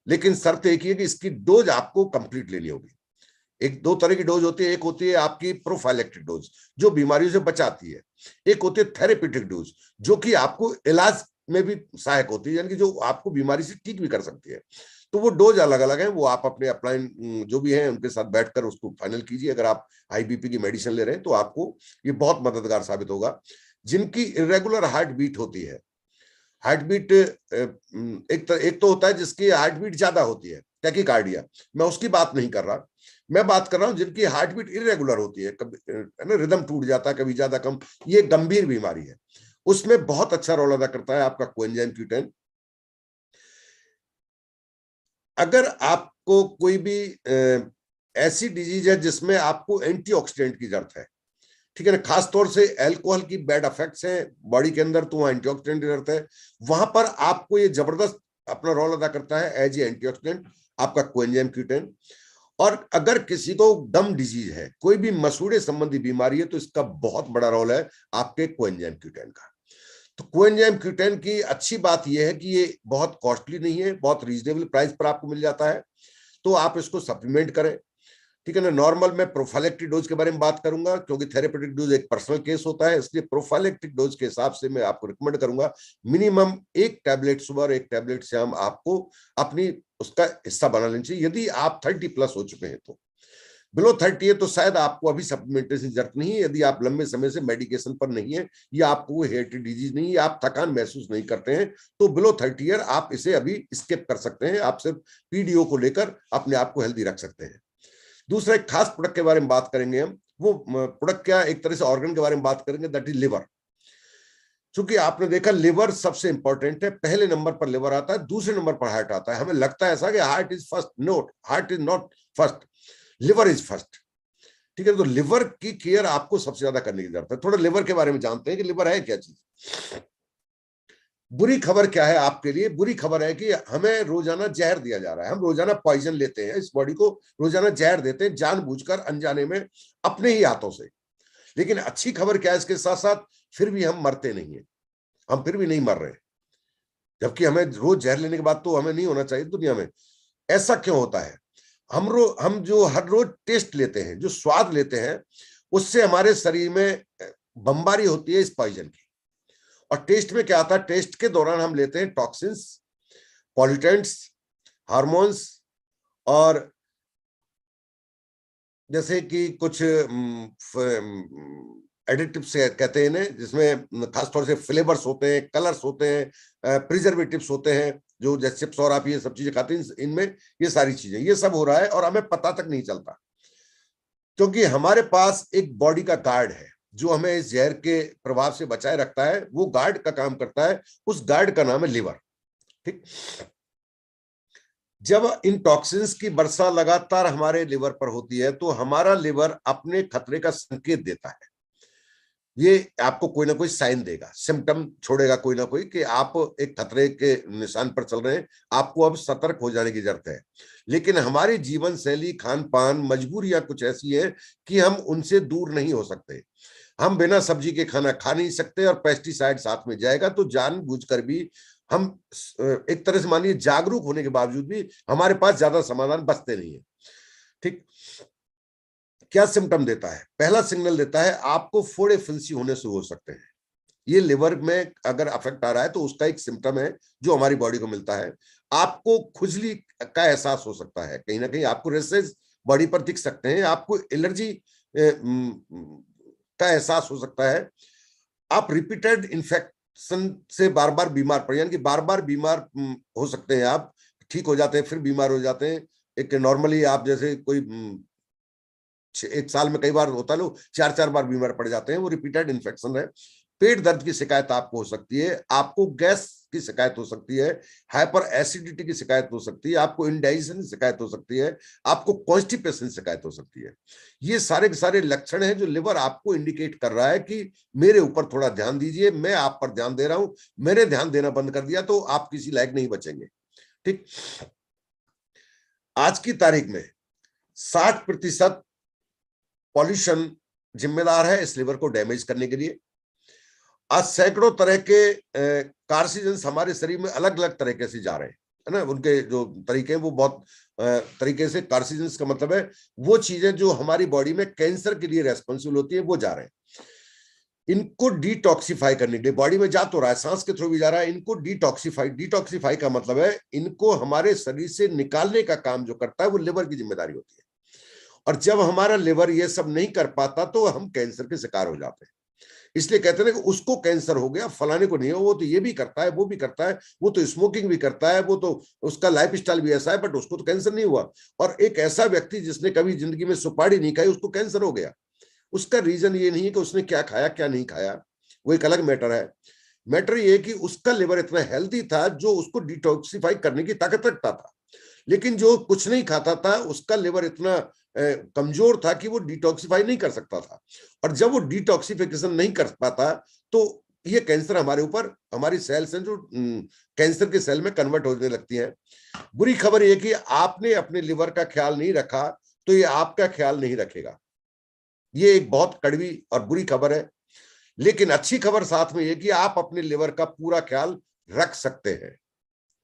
लेकिन शर्त एक ही है कि इसकी डोज आपको कंप्लीट लेनी होगी। एक दो तरह की डोज होती है, एक होती है आपकी प्रोफाइलेक्टिक डोज जो बीमारियों से बचाती है, एक होती है थेरेप्यूटिक डोज जो कि आपको इलाज में भी सहायक होती है, यानी कि जो आपको बीमारी से ठीक भी कर सकती है। तो वो डोज अलग अलग है, वो आप अपने अपलाइन जो भी हैं उनके साथ बैठकर उसको फाइनल कीजिए। अगर आप हाई बीपी की मेडिसिन ले रहे हैं तो आपको ये बहुत मददगार साबित होगा। जिनकी इरेगुलर हार्ट बीट होती है, हार्ट बीट एक तो होता है जिसकी हार्ट बीट ज्यादा होती है, टैकीकार्डिया, मैं उसकी बात नहीं कर रहा, मैं बात कर रहा हूं जिनकी हार्ट बीट इरेगुलर होती है, कभी है ना, रिदम टूट जाता है, कभी ज्यादा कम, ये गंभीर बीमारी है। उसमें बहुत अच्छा रोल अदा करता है आपका कोएंजाइम Q10। अगर आपको कोई भी ऐसी डिजीज है जिसमें आपको एंटीऑक्सीडेंट की जरूरत है, ठीक है ना, खास तौर से अल्कोहल की बैड इफेक्ट्स हैं बॉडी के अंदर, तो वहां एंटीऑक्सीडेंट की जरूरत है, वहां पर आपको ये जबरदस्त अपना रोल अदा करता है एज ए एंटीऑक्सीडेंट आपका कोएंजाइम Q10। और अगर किसी को गम डिजीज है, कोई भी मसूड़े संबंधी बीमारी है, तो इसका बहुत बड़ा रोल है आपके कोएंजाइम Q10 का। तो कोएंजाइम Q10 की अच्छी बात यह है कि ये बहुत कॉस्टली नहीं है, बहुत रीजनेबल प्राइस पर आपको मिल जाता है, तो आप इसको सप्लीमेंट करें, ठीक है ना। नॉर्मल में प्रोफाइलेक्टिक डोज के बारे में बात करूंगा, क्योंकि थेरेपेटिक डोज एक पर्सनल केस होता है, इसलिए प्रोफाइलेक्टिक डोज के हिसाब से मैं आपको रिकमेंड करूंगा मिनिमम 1 टैबलेट सुबह और 1 टैबलेट शाम आपको अपनी उसका हिस्सा बना लेना चाहिए। यदि आप 30+ हो चुके हैं, तो बिलो 30 है तो शायद आपको अभी सप्लीमेंटेशन की जरूरत नहीं है। यदि आप लंबे समय से मेडिकेशन पर नहीं है, या आपको हेरेडिटरी डिजीज नहीं है, आप थकान महसूस नहीं करते हैं, तो बिलो 30 ईयर आप इसे अभी स्किप कर सकते हैं। आप सिर्फ पीडीओ को लेकर अपने आप को हेल्दी रख सकते हैं। दूसरा एक खास प्रोडक्ट के बारे में बात करेंगे हम, वो प्रोडक्ट क्या, एक तरह से ऑर्गन के बारे में बात करेंगे, दैट इज लिवर। क्योंकि आपने देखा लिवर सबसे इंपॉर्टेंट है, पहले नंबर पर लिवर आता है, दूसरे नंबर पर हार्ट आता है। हमें लगता है ऐसा कि heart is first, note, heart is not first, liver is first, ठीक है। तो लिवर की केयर आपको सबसे ज्यादा करने की जरूरत है। थोड़ा लिवर के बारे में जानते हैं कि लिवर है क्या चीज। बुरी खबर क्या है आपके लिए, बुरी खबर है कि हमें रोजाना जहर दिया जा रहा है, हम रोजाना पॉइजन लेते हैं, इस बॉडी को रोजाना जहर देते हैं जानबूझकर, अनजाने में, अपने ही हाथों से। लेकिन अच्छी खबर क्या है इसके साथ साथ, फिर भी हम मरते नहीं है, हम फिर भी नहीं मर रहे, जबकि हमें रोज जहर लेने के बाद तो हमें नहीं होना चाहिए दुनिया में। ऐसा क्यों होता है? हम जो हर रोज टेस्ट लेते हैं, जो स्वाद लेते हैं, उससे हमारे शरीर में बमबारी होती है इस पॉइजन की। और टेस्ट में क्या आता है, टेस्ट के दौरान हम लेते हैं टॉक्सिन्स, पॉल्यूटेंट्स, हार्मोन्स, और जैसे कि कुछ एडिटिव्स कहते हैं, जिसमें खासतौर से फ्लेवर्स होते हैं, कलर्स होते हैं, प्रिजर्वेटिव्स होते हैं, जो जैसे चिप्स और आप ये सब चीजें खाते हैं, इनमें ये सारी चीजें, ये सब हो रहा है और हमें पता तक नहीं चलता, क्योंकि हमारे पास एक बॉडी का गार्ड है जो हमें इस जहर के प्रभाव से बचाए रखता है। वो गार्ड का काम करता है, उस गार्ड का नाम है लिवर, ठीक। जब इन टॉक्सिन्स की वर्षा लगातार हमारे लिवर पर होती है, तो हमारा लिवर अपने खतरे का संकेत देता है, ये आपको कोई ना कोई साइन देगा, सिम्टम छोड़ेगा कोई ना कोई, कि आप एक खतरे के निशान पर चल रहे हैं, आपको अब सतर्क हो जाने की जरूरत है। लेकिन हमारी जीवन शैली, खान पान, मजबूरियां कुछ ऐसी है कि हम उनसे दूर नहीं हो सकते। हम बिना सब्जी के खाना खा नहीं सकते, और पेस्टिसाइड साथ में जाएगा तो जानबूझकर भी हम, एक तरह से मानिए जागरूक होने के बावजूद भी, हमारे पास ज्यादा समाधान बचते नहीं है, ठीक। क्या सिम्टम देता है? पहला सिग्नल देता है आपको फोड़े फुंसी होने शुरू हो सकते हैं। ये लिवर में अगर अफेक्ट आ रहा है तो उसका एक सिम्टम है जो हमारी बॉडी को मिलता है। आपको खुजली का एहसास हो सकता है, कहीं ना कहीं आपको रेसेस बॉडी पर दिख सकते हैं, आपको एलर्जी का एहसास हो सकता है। आप रिपीटेड इन्फेक्शन से बार बार बीमार पड़, यानी कि बार बार बीमार हो सकते हैं आप, ठीक हो जाते हैं फिर बीमार हो जाते हैं। एक नॉर्मली आप जैसे कोई एक साल में कई बार होता है, लोग 4-4 बार बीमार पड़ जाते हैं, वो रिपीटेड इन्फेक्शन है। पेट दर्द की शिकायत आपको हो सकती है, आपको गैस की शिकायत हो सकती है, हाइपर एसिडिटी की शिकायत हो सकती है, आपको इंडाइजेशन की शिकायत हो सकती है, आपको कॉन्स्टिपेशन की शिकायत हो सकती है। ये सारे के सारे लक्षण हैं जो लिवर आपको इंडिकेट कर रहा है कि मेरे ऊपर थोड़ा ध्यान दीजिए, मैं आप पर ध्यान दे रहा हूं, मैंने ध्यान देना बंद कर दिया तो आप किसी लायक नहीं बचेंगे, ठीक। आज की तारीख में 60% पॉल्यूशन जिम्मेदार है इस लिवर को डैमेज करने के लिए। आज सैकड़ों तरह के कार्सिजेंस हमारे शरीर में अलग अलग तरीके से जा रहे हैं, है ना, उनके जो तरीके हैं वो बहुत तरीके से, कार्सिजेंस का मतलब है वो चीजें जो हमारी बॉडी में कैंसर के लिए रेस्पॉन्सिबल होती है वो जा रहे हैं। इनको डिटॉक्सिफाई करने के लिए, बॉडी में जा तो रहा है, सांस के थ्रू भी जा रहा है, इनको डिटॉक्सिफाई का मतलब है इनको हमारे शरीर से निकालने का काम जो करता है वो लिवर की जिम्मेदारी होती है। और जब हमारा लिवर ये सब नहीं कर पाता तो हम कैंसर के शिकार हो जाते हैं। इसलिए कहते हैं कि उसको कैंसर हो गया, फलाने को नहीं हो, वो तो ये भी करता है, वो भी करता है, वो तो स्मोकिंग भी करता है, वो तो उसका लाइफ स्टाइल भी ऐसा है, बट उसको तो कैंसर नहीं हुआ। और एक ऐसा व्यक्ति जिसने कभी जिंदगी में सुपारी नहीं खाई उसको कैंसर हो गया। उसका रीजन ये नहीं है कि उसने क्या खाया क्या नहीं खाया, वो एक अलग मैटर है। मैटर ये है कि उसका लिवर इतना हेल्दी था जो उसको डिटॉक्सिफाई करने की ताकत रखता था, लेकिन जो कुछ नहीं खाता था उसका लिवर इतना कमजोर था कि वो डिटॉक्सिफाई नहीं कर सकता था। और जब वो डिटॉक्सिफिकेशन नहीं कर पाता तो ये कैंसर हमारे ऊपर, हमारी सेल्स हैं जो कैंसर के सेल में कन्वर्ट होने लगती हैं। बुरी खबर ये कि आपने अपने लिवर का ख्याल नहीं रखा तो ये आपका ख्याल नहीं रखेगा। ये एक बहुत कड़वी और बुरी खबर है। लेकिन अच्छी खबर साथ में ये कि आप अपने लिवर का पूरा ख्याल रख सकते हैं,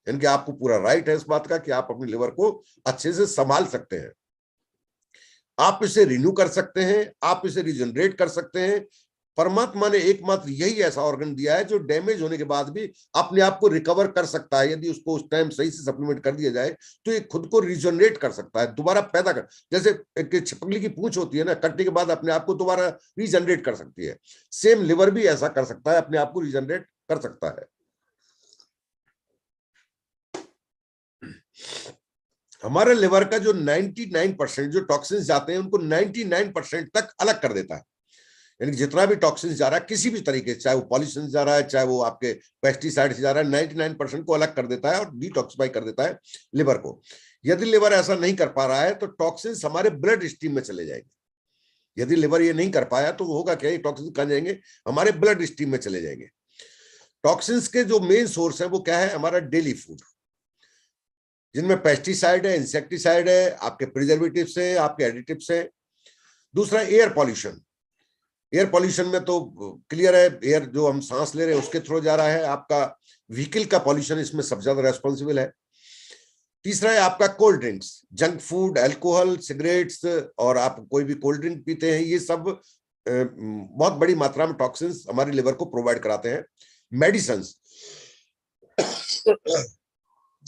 यानी कि आपको पूरा राइट है इस बात का कि आप अपने लिवर को अच्छे से संभाल सकते हैं। आप इसे रिन्यू कर सकते हैं, आप इसे रिजनरेट कर सकते हैं। परमात्मा ने एकमात्र यही ऐसा ऑर्गन दिया है जो डैमेज होने के बाद भी अपने आप को रिकवर कर सकता है। यदि उसको उस टाइम सही से सप्लीमेंट कर दिया जाए तो ये खुद को रिजनरेट कर सकता है, दोबारा पैदा कर, जैसे एक छिपकली की पूंछ होती है ना, कटने के बाद अपने आप को दोबारा रिजनरेट कर सकती है। सेम लिवर भी ऐसा कर सकता है, अपने आप को रिजनरेट कर सकता है। हमारे लिवर का जो 99% जो टॉक्सिन्स जाते हैं उनको 99% तक अलग कर देता है। यानी कि जितना भी टॉक्सिन जा रहा है किसी भी तरीके से, चाहे वो पॉल्यूशन जा रहा है, चाहे वो आपके पेस्टिसाइड से जा रहा है, 99% को अलग कर देता है और डिटॉक्सिफाई कर देता है लिवर को। यदि लिवर ऐसा नहीं कर पा रहा है तो टॉक्सिन्स हमारे ब्लड स्ट्रीम में चले जाएंगे। यदि लिवर ये नहीं कर पाया तो होगा क्या, ये टॉक्सिन कहाँ जाएंगे, हमारे ब्लड स्ट्रीम में चले जाएंगे। टॉक्सिन्स के जो मेन सोर्स है वो क्या है, हमारा डेली फूड, जिनमें पेस्टिसाइड है, इंसेक्टिसाइड है, आपके प्रिजर्वेटिव्स है, आपके एडिटिव्स है। दूसरा एयर पॉल्यूशन। एयर पॉल्यूशन में तो क्लियर है, एयर जो हम सांस ले रहे हैं उसके थ्रू जा रहा है। आपका व्हीकल का पॉल्यूशन इसमें सबसे ज्यादा रेस्पॉन्सिबल है। तीसरा है आपका cold drinks, junk food, alcohol, cigarettes, और आप कोई भी कोल्ड ड्रिंक पीते हैं, ये सब बहुत बड़ी मात्रा में टॉक्सिन्स हमारे लिवर को प्रोवाइड कराते हैं। मेडिसिन,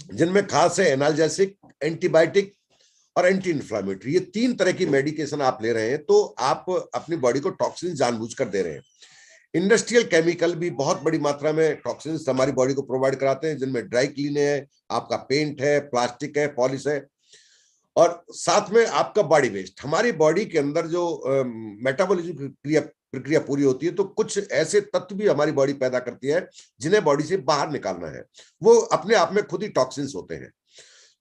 जिनमें खास है एनाल्जेसिक, एंटीबायोटिक और एंटी इन्फ्लामेटरी, ये 3 तरह की मेडिकेशन आप ले रहे हैं तो आप अपनी बॉडी को टॉक्सिन जानबूझकर दे रहे हैं। इंडस्ट्रियल केमिकल भी बहुत बड़ी मात्रा में टॉक्सिन्स हमारी बॉडी को प्रोवाइड कराते हैं, जिनमें ड्राई क्लीन है, आपका पेंट है, प्लास्टिक है, पॉलिश है, और साथ में आपका बॉडी वेस्ट। हमारी बॉडी के अंदर जो मेटाबॉलिज्म प्रक्रिया पूरी होती है तो कुछ ऐसे तत्व भी हमारी बॉडी पैदा करती है जिन्हें बॉडी से बाहर निकालना है, वो अपने आप में खुद ही टॉक्सिन्स होते हैं।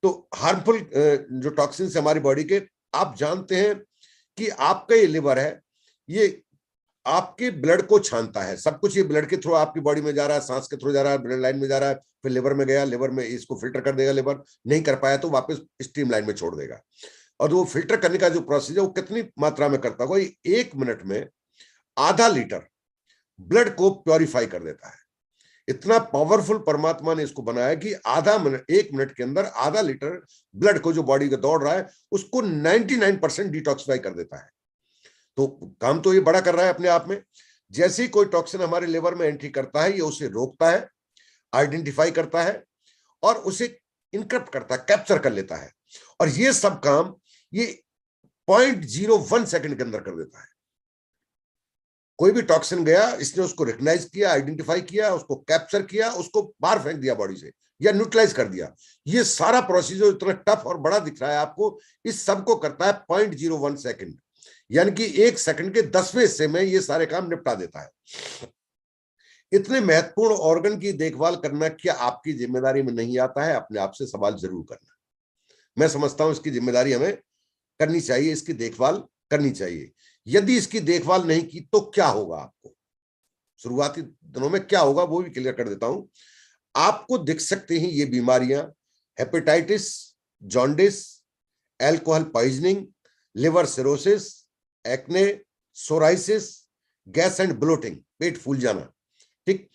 तो हार्मफुल जो टॉक्सिन्स हमारी बॉडी के, आप जानते हैं कि आपका ये लिवर है, ये आपके ब्लड को छानता है, सब कुछ ये ब्लड के थ्रू आपकी बॉडी में जा रहा है, सांस के थ्रू जा रहा है, ब्लड लाइन में जा रहा है, फिर लिवर में गया, लिवर में इसको फिल्टर कर देगा, लिवर नहीं कर पाया तो वापस स्ट्रीम लाइन में छोड़ देगा। और वो फिल्टर करने का जो प्रोसेस है वो कितनी मात्रा में करता होगा, 1 मिनट में आधा लीटर ब्लड को प्योरीफाई कर देता है। इतना पावरफुल परमात्मा ने इसको बनाया कि 1 मिनट के अंदर आधा लीटर ब्लड को जो बॉडी का दौड़ रहा है उसको 99% डिटॉक्सिफाई कर देता है। तो काम तो ये बड़ा कर रहा है अपने आप में। जैसे ही कोई टॉक्सिन हमारे लिवर में एंट्री करता है ये उसे रोकता है, आइडेंटिफाई करता है और उसे इनक्रप्ट करता है, कैप्चर कर लेता है। और ये सब काम ये 0.01 सेकंड के अंदर कर देता है। कोई भी टॉक्सिन गया, इसने उसको रिकग्नाइज किया, आइडेंटिफाई किया, उसको कैप्चर किया, उसको बाहर फेंक दिया बॉडी से या न्यूट्रलाइज कर दिया। ये सारा प्रोसीजर इतना टफ और बड़ा दिख रहा है आपको, इस सब को करता है 0.01 सेकंड, यानी कि 1 सेकंड के 10वें हिस्से में ये सारे काम निपटा देता है। इतने महत्वपूर्ण ऑर्गन की देखभाल करना क्या आपकी जिम्मेदारी में नहीं आता है? अपने आप से सवाल जरूर करना। मैं समझता हूं इसकी जिम्मेदारी हमें करनी चाहिए, इसकी देखभाल करनी चाहिए। यदि इसकी देखभाल नहीं की तो क्या होगा आपको, शुरुआती दिनों में क्या होगा वो भी क्लियर कर देता हूं। आपको दिख सकते हैं ये बीमारियां, hepatitis, jaundice, alcohol poisoning, liver cirrhosis, acne, psoriasis, gas and bloating, पेट फूल जाना, ठीक।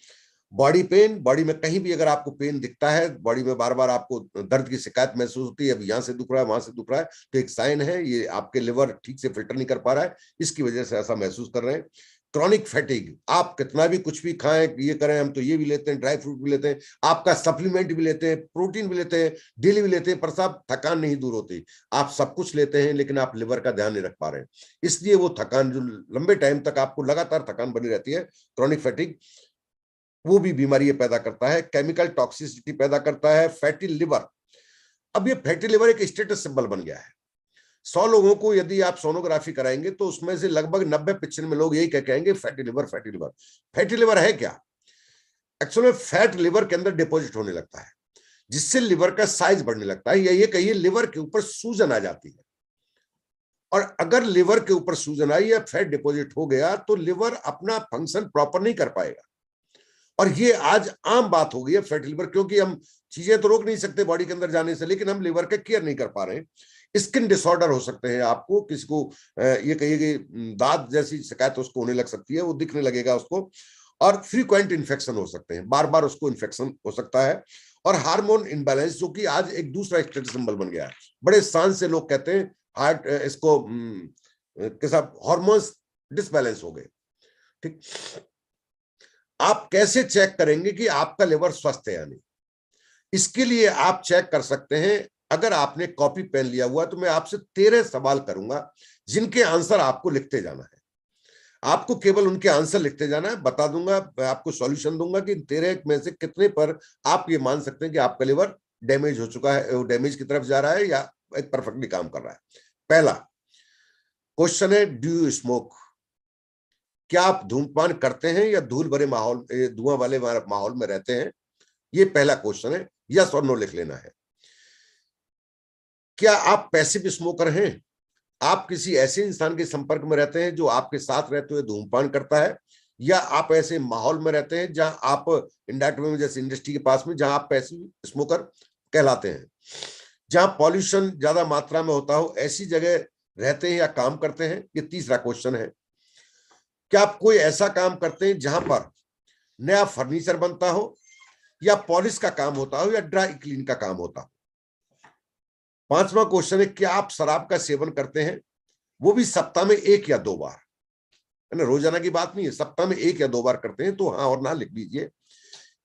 बॉडी पेन, बॉडी में कहीं भी अगर आपको पेन दिखता है, बॉडी में बार बार आपको दर्द की शिकायत महसूस होती है, अब यहाँ से दुख रहा है वहां से दुख रहा है, तो एक साइन है ये आपके लिवर ठीक से फिल्टर नहीं कर पा रहा है, इसकी वजह से ऐसा महसूस कर रहे हैं। क्रॉनिक फैटिग, आप कितना भी कुछ भी खाएं, ये करें, हम तो ये भी लेते हैं, ड्राई फ्रूट भी लेते हैं, आपका सप्लीमेंट भी लेते हैं, प्रोटीन भी लेते हैं, डेली भी लेते हैं, पर साहब थकान नहीं दूर होती। आप सब कुछ लेते हैं लेकिन आप लिवर का ध्यान नहीं रख पा रहे हैं, इसलिए वो थकान जो लंबे टाइम तक आपको लगातार थकान बनी रहती है, क्रॉनिक फैटिग, वो भी बीमारी पैदा करता है। केमिकल टॉक्सिसिटी पैदा करता है। फैटी लिवर, अब ये फैटी लिवर एक स्टेटस सिंबल बन गया है। 100 लोगों को यदि आप सोनोग्राफी कराएंगे तो उसमें से लगभग 90-95 लोग यही कहेंगे fatty liver, fatty liver. Fatty liver है क्या? एक्चुअली फैट लिवर के अंदर डिपॉजिट होने लगता है, जिससे लिवर का साइज बढ़ने लगता है, या ये कहिए लिवर के ऊपर सूजन आ जाती है। और अगर लिवर के ऊपर सूजन आई या फैट डिपॉजिट हो गया तो लिवर अपना फंक्शन प्रॉपर नहीं कर पाएगा। और ये आज आम बात हो गई है फैटी लिवर, क्योंकि हम चीजें तो रोक नहीं सकते बॉडी के अंदर जाने से, लेकिन हम लिवर का केयर नहीं कर पा रहे हैं। स्किन डिसऑर्डर हो सकते हैं, आपको किसी को ये कहिए कि दांत जैसी शिकायत उसको होने लग सकती है, वो दिखने लगेगा उसको। और फ्रीक्वेंट इन्फेक्शन हो सकते हैं, बार बार उसको इन्फेक्शन हो सकता है। और हार्मोन इनबैलेंस, जो कि आज एक दूसरा स्टेटस सिंबल बन गया है, बड़े शान से लोग कहते हैं हार्ट इसको के साथ हार्मोन्स डिसबैलेंस हो गए। ठीक, आप कैसे चेक करेंगे कि आपका लिवर स्वस्थ है या नहीं? इसके लिए आप चेक कर सकते हैं, अगर आपने कॉपी पेन लिया हुआ तो मैं आपसे 13 सवाल करूंगा, जिनके आंसर आपको लिखते जाना है। आपको केवल उनके आंसर लिखते जाना है, बता दूंगा, आपको सॉल्यूशन दूंगा कि 13 में से कितने पर आप ये मान सकते हैं कि आपका लिवर डैमेज हो चुका है, डैमेज की तरफ जा रहा है, या एक परफेक्टली काम कर रहा है। पहला क्वेश्चन है, डू यू स्मोक? क्या आप धूम्रपान करते हैं या धूल भरे माहौल, धुआं वाले माहौल में रहते हैं? ये पहला क्वेश्चन है, यस और नो लिख लेना है। क्या आप पैसिव स्मोकर हैं? आप किसी ऐसे इंसान के संपर्क में रहते हैं जो आपके साथ रहते हुए धूम्रपान करता है, या आप ऐसे माहौल में रहते हैं जहां आप इंडायरेक्ट में, जैसे इंडस्ट्री के पास में, जहां आप पैसिव स्मोकर कहलाते हैं, जहां पॉल्यूशन ज्यादा मात्रा में होता हो, ऐसी जगह रहते हैं या काम करते हैं? ये तीसरा क्वेश्चन है। क्या आप कोई ऐसा काम करते हैं जहां पर नया फर्नीचर बनता हो, या पॉलिश का काम होता हो, या ड्राई क्लीन का काम होता हो? पांचवा क्वेश्चन है, क्या आप शराब का सेवन करते हैं? वो भी सप्ताह में 1 या 2 बार, है ना, रोजाना की बात नहीं है, सप्ताह में 1 या 2 बार करते हैं तो हाँ और ना लिख लीजिए।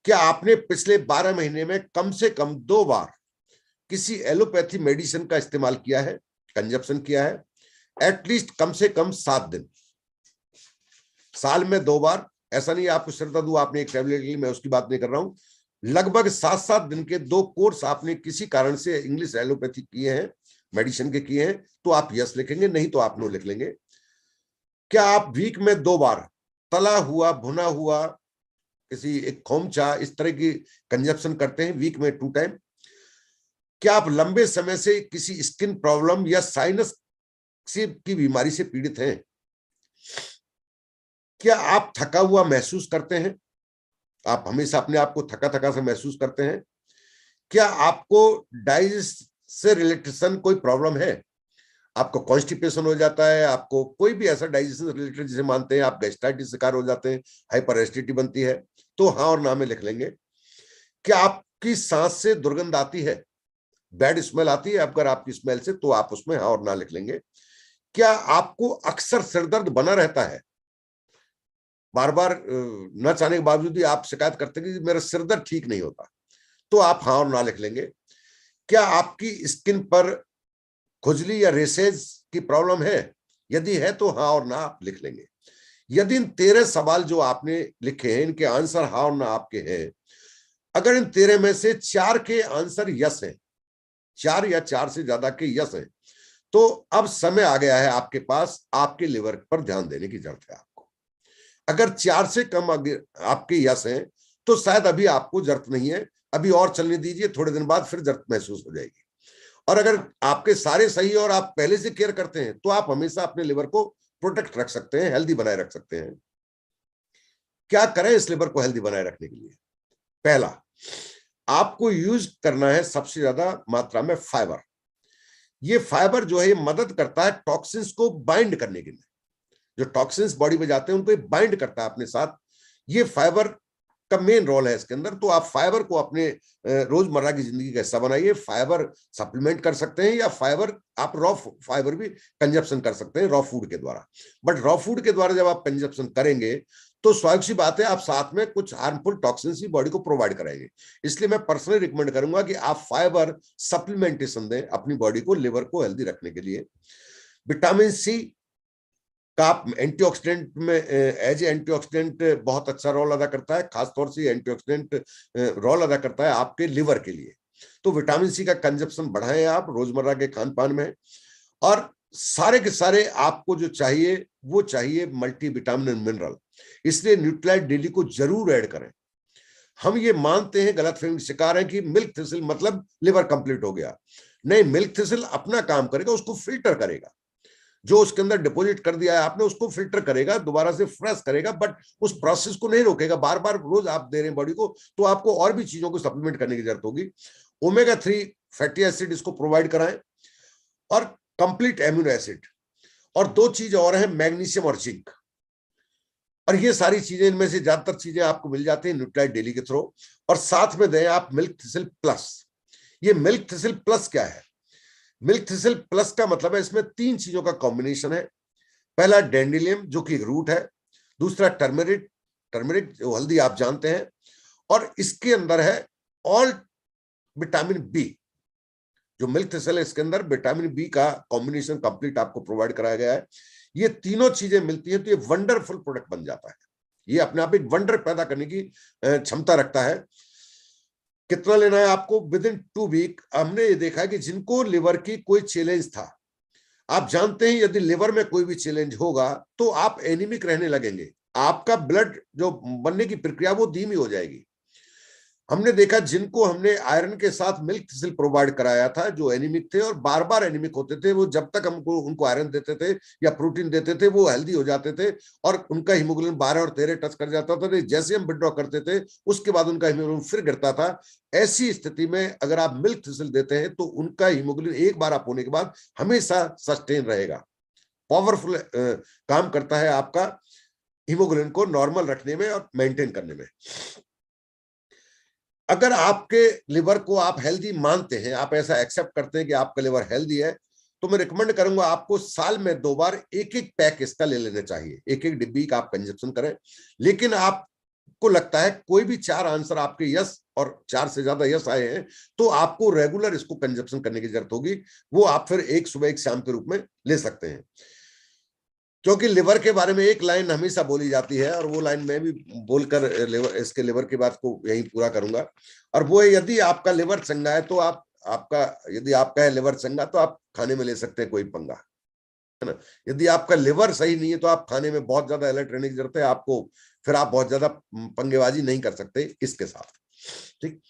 क्या आपने पिछले 12 महीने में कम से कम 2 बार किसी एलोपैथी मेडिसिन का इस्तेमाल किया है, कंजप्शन किया है? एटलीस्ट कम से कम 7 दिन, साल में 2 बार। ऐसा नहीं आपको सिर दर्द हुआ आपने एक टैबलेट ली, मैं उसकी बात नहीं कर रहा हूं। लगभग 7-7 दिन के 2 कोर्स आपने किसी कारण से इंग्लिश एलोपैथी किए हैं, मेडिसिन के किए हैं, तो आप यस लिखेंगे, नहीं तो आप नो लिख लेंगे। क्या आप वीक में 2 बार तला हुआ, भुना हुआ, किसी एक खोमचा, इस तरह की कंजप्शन करते हैं वीक में 2 टाइम? क्या आप लंबे समय से किसी स्किन प्रॉब्लम या साइनस की बीमारी से पीड़ित हैं? क्या आप थका हुआ महसूस करते हैं? आप हमेशा अपने आप को थका थका से महसूस करते हैं? क्या आपको डाइजेस्ट से रिलेटेड कोई प्रॉब्लम है? आपको कॉन्स्टिपेशन हो जाता है, आपको कोई भी ऐसा डाइजेशन रिलेटेड जिसे मानते हैं, आप गैस्ट्राइटिस शिकार हो जाते हैं, हाइपर एसिडिटी बनती है, तो हाँ और ना में लिख लेंगे। क्या आपकी सांस से दुर्गंध आती है, बैड स्मेल आती है अगर आपकी स्मेल से, तो आप उसमें हाँ और ना लिख लेंगे। क्या आपको अक्सर सिरदर्द बना रहता है, बार बार न चाहने के बावजूद भी आप शिकायत करते हैं कि मेरा सिरदर्द ठीक नहीं होता, तो आप हाँ और ना लिख लेंगे। क्या आपकी स्किन पर खुजली या रेसेज की प्रॉब्लम है? यदि है तो हाँ और ना आप लिख लेंगे। यदि इन 13 सवाल जो आपने लिखे हैं, इनके आंसर हाँ और ना आपके हैं, अगर इन 13 में से 4 के आंसर यस है, 4 या 4 से ज्यादा के यस है, तो अब समय आ गया है आपके पास, आपके लिवर पर ध्यान देने की जरूरत है आपको। अगर 4 से कम आपके यस हैं, तो शायद अभी आपको जरूरत नहीं है, अभी और चलने दीजिए, थोड़े दिन बाद फिर जरूरत महसूस हो जाएगी। और अगर आपके सारे सही और आप पहले से केयर करते हैं, तो आप हमेशा अपने लिवर को प्रोटेक्ट रख सकते हैं, हेल्दी बनाए रख सकते हैं। क्या करें इस लिवर को हेल्दी बनाए रखने के लिए? पहला, आपको यूज करना है सबसे ज्यादा मात्रा में फाइबर। ये फाइबर जो है ये मदद करता है टॉक्सिन्स को बाइंड करने के लिए, जो टॉक्सिन्स बॉडी में जाते हैं उनको बाइंड करता है अपने साथ। ये फाइबर का मेन रोल है इसके अंदर। तो आप फाइबर को अपने रोजमर्रा की जिंदगी का हिस्सा बनाइए। फाइबर सप्लीमेंट कर सकते हैं, या फाइबर आप रॉ फाइबर भी कंजप्शन कर सकते हैं रॉ फूड के द्वारा। बट रॉ फूड के द्वारा जब आप कंजप्शन करेंगे तो स्वाभाविक सी बात है आप साथ में कुछ हार्मफुल टॉक्सिन्स भी बॉडी को प्रोवाइड कराएंगे। इसलिए मैं पर्सनली रिकमेंड करूंगा कि आप फाइबर सप्लीमेंटेशन दें अपनी बॉडी को, लिवर को हेल्दी रखने के लिए। विटामिन सी का आप एंटीऑक्सीडेंट में एज एंटीऑक्सीडेंट बहुत अच्छा रोल अदा करता है, खासतौर से एंटीऑक्सीडेंट रोल अदा करता है आपके लिवर के लिए। तो विटामिन सी का कंजप्शन बढ़ाएं आप रोजमर्रा के खान पान में। और सारे के सारे आपको जो चाहिए वो चाहिए मल्टी विटामिन एंड मिनरल, इसलिए न्यूट्रीलाइट डेली को जरूर ऐड करें। हम ये मानते हैं, गलतफहमी शिकार है कि मिल्क थिसिल मतलब लिवर कंप्लीट हो गया। नहीं, मिल्क थिसिल अपना काम करेगा, उसको फिल्टर करेगा। जो उसके अंदर डिपॉजिट कर दिया है आपने उसको फिल्टर करेगा, दोबारा से फ्रेश करेगा, बट उस प्रोसेस को नहीं रोकेगा। बार बार रोज आप दे रहे हैं बॉडी को, तो आपको और भी चीजों को सप्लीमेंट करने की जरूरत होगी। ओमेगा 3 फैटी एसिड इसको प्रोवाइड कराएं, और कंप्लीट एमिनो एसिड, और दो चीज और है, मैग्नीशियम और जिंक। और ये सारी चीजें, इनमें से ज्यादातर चीजें आपको मिल जाती है न्यूट्रीलाइट डेली के थ्रू। और साथ में दें आप मिल्क थिसिल प्लस। ये मिल्क थिसिल प्लस क्या है? मिल्क थिसिल प्लस का मतलब है इसमें 3 चीजों का कॉम्बिनेशन है। पहला डेंडिलियम जो कि रूट है, दूसरा टर्मरिक, टर्मरिक जो हल्दी आप जानते हैं, और इसके अंदर है ऑल विटामिन बी। जो मिल्क थिसिल है इसके अंदर विटामिन बी का कॉम्बिनेशन कंप्लीट आपको प्रोवाइड कराया गया है। ये तीनों चीजें मिलती हैं तो ये वंडरफुल प्रोडक्ट बन जाता है। ये अपने आप एक वंडर पैदा करने की क्षमता रखता है। कितना लेना है आपको? विद इन 2 वीक हमने ये देखा है कि जिनको लिवर की कोई चैलेंज था, आप जानते हैं यदि लिवर में कोई भी चैलेंज होगा तो आप एनीमिक रहने लगेंगे, आपका ब्लड जो बनने की प्रक्रिया वो धीमी हो जाएगी। हमने देखा जिनको हमने आयरन के साथ मिल्क थिसिल प्रोवाइड कराया था, जो एनीमिक थे और बार बार एनीमिक होते थे, वो जब तक हमको उनको आयरन देते थे या प्रोटीन देते थे वो हेल्दी हो जाते थे, और उनका हीमोग्लोबिन 12 और 13 टच कर जाता था। जैसे हम विड्रॉ करते थे उसके बाद उनका हीमोग्लोबिन फिर गिरता था। ऐसी स्थिति में अगर आप मिल्क थिसिल देते हैं तो उनका हीमोग्लोबिन एक बार आप होने के बाद हमेशा सस्टेन रहेगा। पावरफुल काम करता है आपका हीमोग्लोबिन को नॉर्मल रखने में और मेंटेन करने में। अगर आपके लिवर को आप हेल्दी मानते हैं, आप ऐसा एक्सेप्ट करते हैं कि आपका लिवर हेल्दी है, तो मैं रिकमेंड करूंगा आपको साल में 2 बार एक एक पैक इसका ले लेना चाहिए, एक एक डिब्बी का आप कंजप्शन करें। लेकिन आपको लगता है कोई भी 4 आंसर आपके यस और 4 से ज्यादा यस आए हैं, तो आपको रेगुलर इसको कंजप्शन करने की जरूरत होगी। वो आप फिर एक सुबह एक शाम के रूप में ले सकते हैं। क्योंकि लिवर के बारे में एक लाइन हमेशा बोली जाती है, और वो लाइन मैं भी बोलकर इसके लिवर की बात को यही पूरा करूंगा। और वो है, यदि आपका लिवर चंगा है तो यदि आपका है लिवर चंगा तो आप खाने में ले सकते हैं कोई पंगा, है ना। यदि आपका लिवर सही नहीं है तो आप खाने में बहुत ज्यादा अलर्ट रहने की जरूरत है आपको, फिर आप बहुत ज्यादा पंगेबाजी नहीं कर सकते इसके साथ। ठीक,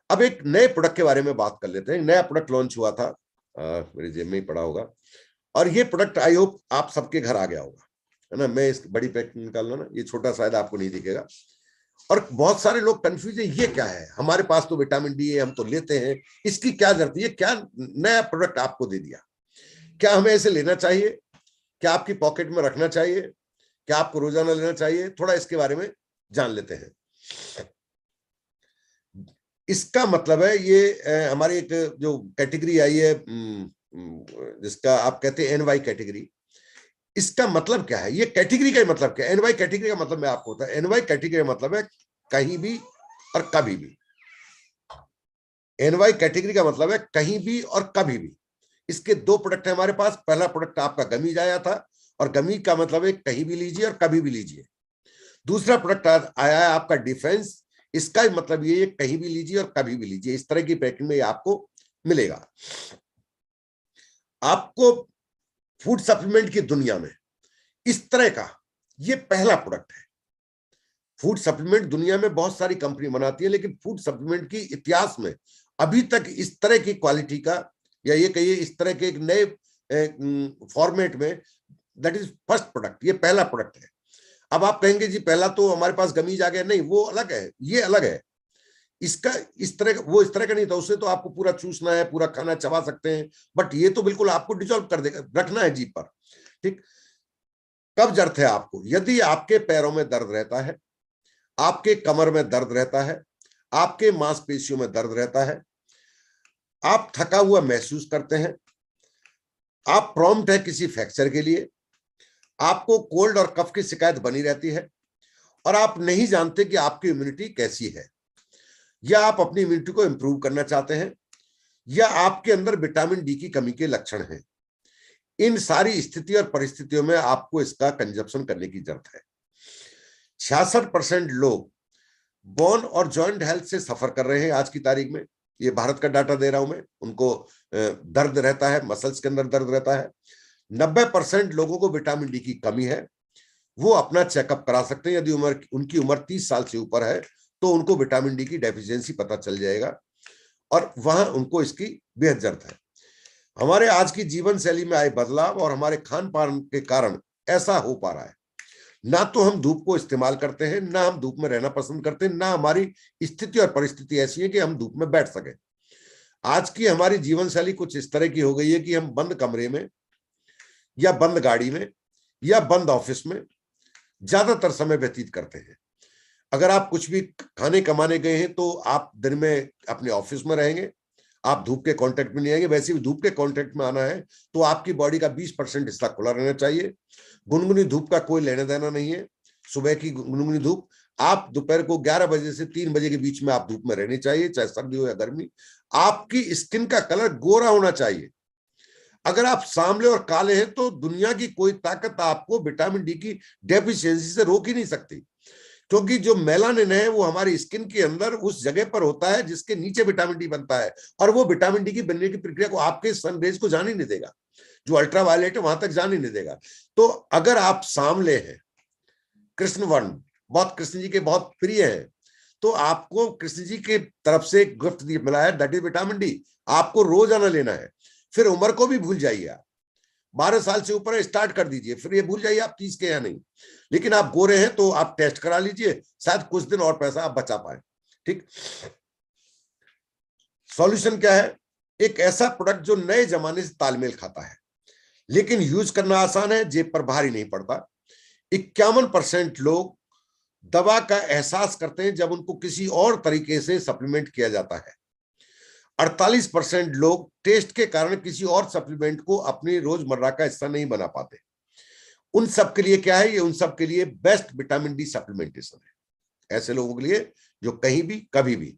अब एक नए प्रोडक्ट के बारे में बात कर लेते हैं। नया प्रोडक्ट लॉन्च हुआ था, मेरी जेब में ही पड़ा होगा, और ये प्रोडक्ट आई होप आप सबके घर आ गया होगा, है ना। मैं इस बड़ी पैकिंग निकाल रहा ना, ये छोटा शायद आपको नहीं दिखेगा। और बहुत सारे लोग कंफ्यूज है, ये क्या है, हमारे पास तो विटामिन डी है, हम तो लेते हैं, इसकी क्या जरूरत है, ये क्या नया प्रोडक्ट आपको दे दिया, क्या हमें ऐसे लेना चाहिए, क्या आपकी पॉकेट में रखना चाहिए, क्या आपको रोजाना लेना चाहिए? थोड़ा इसके बारे में जान लेते हैं। इसका मतलब है ये हमारी एक जो कैटेगरी आई है जिसका आप कहते हैं एनवाई कैटेगरी, इसका मतलब क्या है? ये कैटेगरी का मतलब क्या है? एनवाई कैटेगरी का मतलब मैं आपको बताऊं, एनवाई कैटेगरी का मतलब है कहीं भी और कभी भी। एनवाई कैटेगरी का मतलब है कहीं भी और कभी भी। इसके 2 प्रोडक्ट है हमारे पास। पहला प्रोडक्ट आपका गमीज आया था, और गमी का मतलब है कहीं भी लीजिए और कभी भी लीजिए। दूसरा प्रोडक्ट आया है आपका डिफेंस, इसका मतलब ये कहीं भी लीजिए और कभी भी लीजिए। इस तरह की पैकिंग में आपको मिलेगा। आपको फूड सप्लीमेंट की दुनिया में इस तरह का ये पहला प्रोडक्ट है। फूड सप्लीमेंट दुनिया में बहुत सारी कंपनी बनाती है, लेकिन फूड सप्लीमेंट की इतिहास में अभी तक इस तरह की क्वालिटी का, या ये कहिए इस तरह के एक नए फॉर्मेट में, दैट इज फर्स्ट प्रोडक्ट, ये पहला प्रोडक्ट है। अब आप कहेंगे जी पहला तो हमारे पास गमीज आ गया, नहीं, वो अलग है, ये अलग है। इसका इस तरह वो इस तरह का नहीं था, उससे तो आपको पूरा चूसना है, पूरा खाना चबा सकते हैं, बट ये तो बिल्कुल आपको डिजॉल्व कर देगा, रखना है जीभ पर। ठीक, कब जरूरत है आपको? यदि आपके पैरों में दर्द रहता है, आपके कमर में दर्द रहता है, आपके मांसपेशियों में दर्द रहता है, आप थका हुआ महसूस करते हैं, आप प्रॉम्प्ट है किसी फ्रैक्चर के लिए, आपको कोल्ड और कफ की शिकायत बनी रहती है, और आप नहीं जानते कि आपकी इम्यूनिटी कैसी है, या आप अपनी इम्यूनिटी को इंप्रूव करना चाहते हैं, या आपके अंदर विटामिन डी की कमी के लक्षण हैं। इन सारी स्थिति और परिस्थितियों में आपको इसका कंजप्शन करने की जरूरत है। 66% लोग बोन और जॉइंट हेल्थ से सफर कर रहे हैं आज की तारीख में। ये भारत का डाटा दे रहा हूं मैं। उनको दर्द रहता है, मसल्स के अंदर दर्द रहता है। 90% लोगों को विटामिन डी की कमी है। वो अपना चेकअप करा सकते हैं। यदि उनकी उम्र 30 साल से ऊपर है तो उनको विटामिन डी की डेफिशिएंसी पता चल जाएगा, और वहां उनको इसकी बेहद जरूरत है। हमारे आज की जीवन शैली में आए बदलाव और हमारे खान पान के कारण ऐसा हो पा रहा है। ना तो हम धूप को इस्तेमाल करते हैं, ना हम धूप में रहना पसंद करते हैं, ना हमारी स्थिति और परिस्थिति ऐसी है कि हम धूप में बैठ सके। आज की हमारी जीवन शैली कुछ इस तरह की हो गई है कि हम बंद कमरे में या बंद गाड़ी में या बंद ऑफिस में ज्यादातर समय व्यतीत करते हैं। अगर आप कुछ भी खाने कमाने गए हैं तो आप दिन में अपने ऑफिस में रहेंगे, आप धूप के कांटेक्ट में नहीं आएंगे। वैसे भी धूप के कांटेक्ट में आना है तो आपकी बॉडी का 20% हिस्सा खुला रहना चाहिए। गुनगुनी धूप का कोई लेना देना नहीं है। सुबह की गुनगुनी धूप, आप दोपहर को 11 बजे से 3 बजे के बीच में आप धूप में रहनी चाहिए, चाहे सर्दी हो या गर्मी। आपकी स्किन का कलर गोरा होना चाहिए। अगर आप सांवले और काले हैं तो दुनिया की कोई ताकत आपको विटामिन डी की डेफिशिएंसी से रोक ही नहीं सकती, क्योंकि जो मेलानिन है वो हमारी स्किन के अंदर उस जगह पर होता है जिसके नीचे विटामिन डी बनता है, और वो विटामिन डी की बनने की प्रक्रिया को आपके सनरेज को जान ही नहीं देगा। जो अल्ट्रावायलेट है वहां तक जान ही नहीं देगा। तो अगर आप सांवले हैं, कृष्ण वर्ण, बहुत कृष्ण जी के बहुत प्रिय है, तो आपको कृष्ण जी की तरफ से गिफ्ट मिला है, दैट इज विटामिन डी। आपको रोजाना लेना है। फिर उम्र को भी भूल जाइए। आप 12 साल से ऊपर स्टार्ट कर दीजिए, फिर ये भूल जाइए आप 30 के या नहीं। लेकिन आप गोरे हैं तो आप टेस्ट करा लीजिए, शायद कुछ दिन और पैसा आप बचा पाए। ठीक। सॉल्यूशन क्या है? एक ऐसा प्रोडक्ट जो नए जमाने से तालमेल खाता है, लेकिन यूज करना आसान है, जेब पर भारी नहीं पड़ता। 51% लोग दवा का एहसास करते हैं जब उनको किसी और तरीके से सप्लीमेंट किया जाता है। 48% लोग टेस्ट के कारण किसी और सप्लीमेंट को अपनी रोजमर्रा का हिस्सा नहीं बना पाते। उन सब के लिए क्या है? ये उन सब के लिए बेस्ट विटामिन डी सप्लीमेंटेशन है, ऐसे लोगों के लिए जो कहीं भी कभी भी।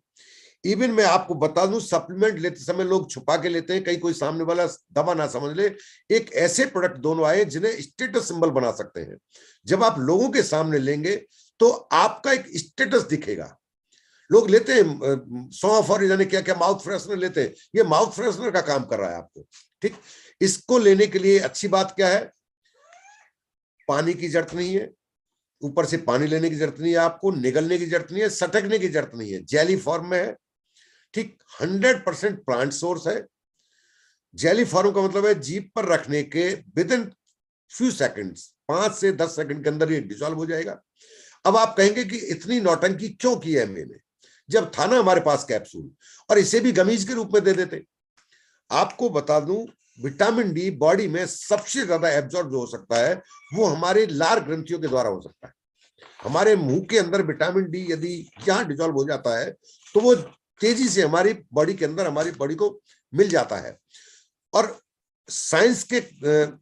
इवन मैं आपको बता दूं, सप्लीमेंट लेते समय लोग छुपा के लेते हैं, कहीं कोई सामने वाला दवा ना समझ ले। एक ऐसे प्रोडक्ट दोनों आए जिन्हें स्टेटस सिंबल बना सकते हैं। जब आप लोगों के सामने लेंगे तो आपका एक स्टेटस दिखेगा। लोग लेते हैं सौंफ और जाने क्या क्या माउथ फ्रेशनर लेते हैं, ये माउथ फ्रेशनर का काम कर रहा है आपको। ठीक। इसको लेने के लिए अच्छी बात क्या है? पानी की जरूरत नहीं है, ऊपर से पानी लेने की जरूरत नहीं है, आपको निगलने की जरूरत नहीं है, सटकने की जरूरत नहीं है। जेली फॉर्म में है। ठीक। 100% प्लांट सोर्स है। जेली फॉर्म का मतलब है जीभ पर रखने के विद इन फ्यू सेकंड्स, 5 से 10 सेकंड के अंदर ये डिसॉल्व हो जाएगा। अब आप कहेंगे कि इतनी नौटंकी क्यों की है मैंने, जब था ना हमारे पास कैप्सूल, और इसे भी गमीज के रूप में दे देते। आपको बता दूं, विटामिन डी बॉडी में सबसे ज्यादा एब्जॉर्ब जो हो सकता है वो हमारे लार ग्रंथियों के द्वारा हो सकता है। हमारे मुंह के अंदर विटामिन डी यदि यहां डिसॉल्व हो जाता है तो वो तेजी से हमारी बॉडी के अंदर हमारी बॉडी को मिल जाता है। और साइंस के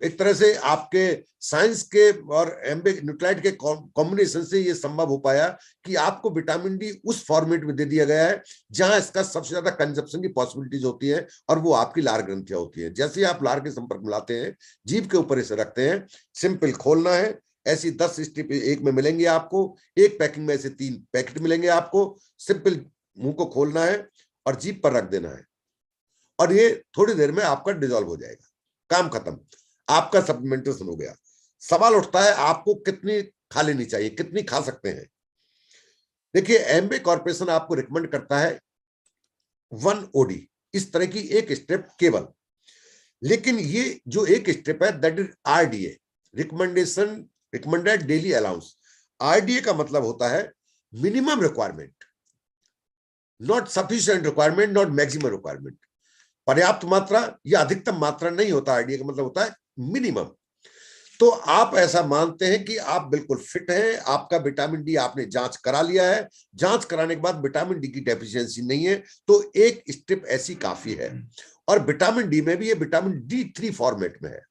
एक तरह से आपके साइंस के और एम्बिक न्यूक्लाइड के कॉम्बिनेशन से ये संभव हो पाया कि आपको विटामिन डी उस फॉर्मेट में दे दिया गया है जहां इसका सबसे ज्यादा कंजप्शन की पॉसिबिलिटीज होती है, और वो आपकी लार ग्रंथियां होती है। जैसे ही आप लार के संपर्क में लाते हैं, जीभ के ऊपर इसे रखते हैं, सिंपल खोलना है। ऐसी 10 स्ट्रिप एक में मिलेंगे आपको, एक पैकिंग में ऐसे 3 पैकेट मिलेंगे आपको। सिंपल मुंह को खोलना है और जीभ पर रख देना है, और ये थोड़ी देर में आपका डिसॉल्व हो जाएगा। काम खत्म, आपका सप्लीमेंटेशन हो गया। सवाल उठता है आपको कितनी खा लेनी चाहिए, कितनी खा सकते हैं? देखिए, एम्बे कॉर्पोरेशन आपको रिकमेंड करता है 1 ओडी, इस तरह की एक स्टेप केवल। लेकिन ये जो एक स्टेप है that is RDA, recommended daily allowance. RDA का मतलब होता है minimum requirement, not sufficient requirement, not maximum requirement. पर्याप्त मात्रा या अधिकतम मात्रा नहीं होता। आरडीए का मतलब होता है मिनिमम। तो आप ऐसा मानते हैं कि आप बिल्कुल फिट हैं, आपका विटामिन डी आपने जांच करा लिया है, जांच कराने के बाद विटामिन डी की डेफिशिएंसी नहीं है, तो एक स्ट्रिप ऐसी काफी है। और विटामिन डी में भी ये विटामिन D3 फॉर्मेट में है।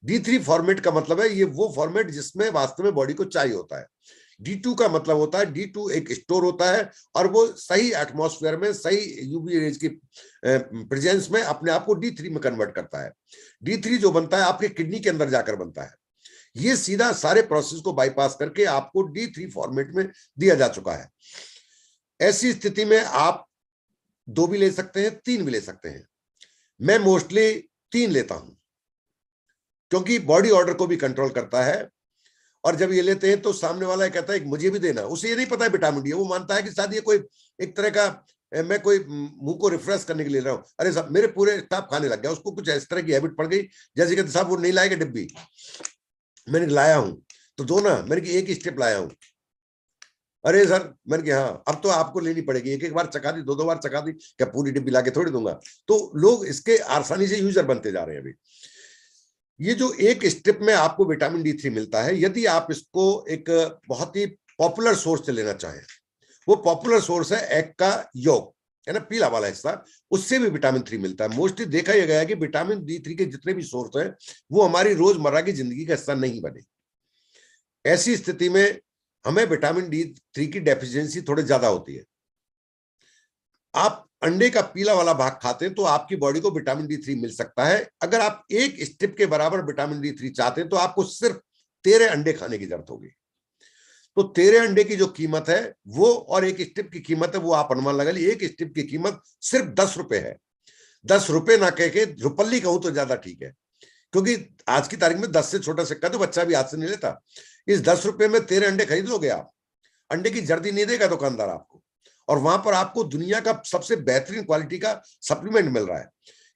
D3 फॉर्मेट का मतलब है ये वो फॉर्मेट जिसमें वास्तव में बॉडी को चाहिए होता है। D2 का मतलब होता है, D2 एक स्टोर होता है और वो सही एटमॉस्फेयर में सही यूवी रेज की प्रेजेंस में अपने आप को D3 में कन्वर्ट करता है। D3 जो बनता है आपके किडनी के अंदर जाकर बनता है। ये सीधा सारे प्रोसेस को बाईपास करके आपको D3 फॉर्मेट में दिया जा चुका है। ऐसी स्थिति में आप 2 भी ले सकते हैं, 3 भी ले सकते हैं। मैं मोस्टली 3 लेता हूं, क्योंकि बॉडी ऑर्डर को भी कंट्रोल करता है। और जब ये लेते हैं तो सामने वाला कहता है मुझे भी देना, उसे ये नहीं पता है विटामिन डी है, वो मानता है कि शायद ये कोई एक तरह का मैं कोई मुंह को रिफ्रेश करने के लिए ले रहा हूं। अरे साहब मेरे पूरे स्टाफ खाने लग गया, उसको कुछ इस तरह की हैबिट पड़ गई, जैसे कहते साहब वो नहीं लाएगा डिब्बी, मैंने लाया हूं तो दो ना, मैंने कि एक स्टेप लाया हूं। अरे सर मैंने कहा हाँ अब तो आपको लेनी पड़ेगी, एक एक बार चखा दी, 2 बार चखा दी, क्या पूरी डिब्बी लाके थोड़ी दूंगा। तो लोग इसके आसानी से यूजर बनते जा रहे हैं। अभी ये जो एक स्टेप में आपको विटामिन D3 मिलता है, यदि आप इसको एक बहुत ही पॉपुलर सोर्स से लेना चाहें, वो पॉपुलर सोर्स है एग का योग, है ना, पीला वाला हिस्सा, उससे भी विटामिन 3 मिलता है। मोस्टली देखा यह गया है कि विटामिन D3 के जितने भी सोर्स हैं वो हमारी रोजमर्रा की जिंदगी का हिस्सा नहीं बने। ऐसी स्थिति में हमें विटामिन D3 की डेफिशिएंसी थोड़ी ज्यादा होती है। आप अंडे का पीला वाला भाग खाते हैं तो आपकी बॉडी को विटामिन D3 मिल सकता है। अगर आप एक स्ट्रिप के बराबर विटामिन D3 चाहते हैं तो आपको सिर्फ 13 अंडे खाने की जरूरत होगी। तो 13 अंडे की जो कीमत है वो और एक स्ट्रिप की कीमत है वो आप अनुमान लगा लीजिए। एक स्ट्रिप की कीमत सिर्फ 10 रुपए है। 10 रुपए ना कह के रुपल्ली कहूं तो ज्यादा ठीक है, क्योंकि आज की तारीख में 10 से छोटा सिक्का तो बच्चा भी हाथ से नहीं लेता। इस 10 रुपए में 13 अंडे खरीद लोगे आप, अंडे की जर्दी नहीं देगा दुकानदार आपको, और वहां पर आपको दुनिया का सबसे बेहतरीन क्वालिटी का सप्लीमेंट मिल रहा है।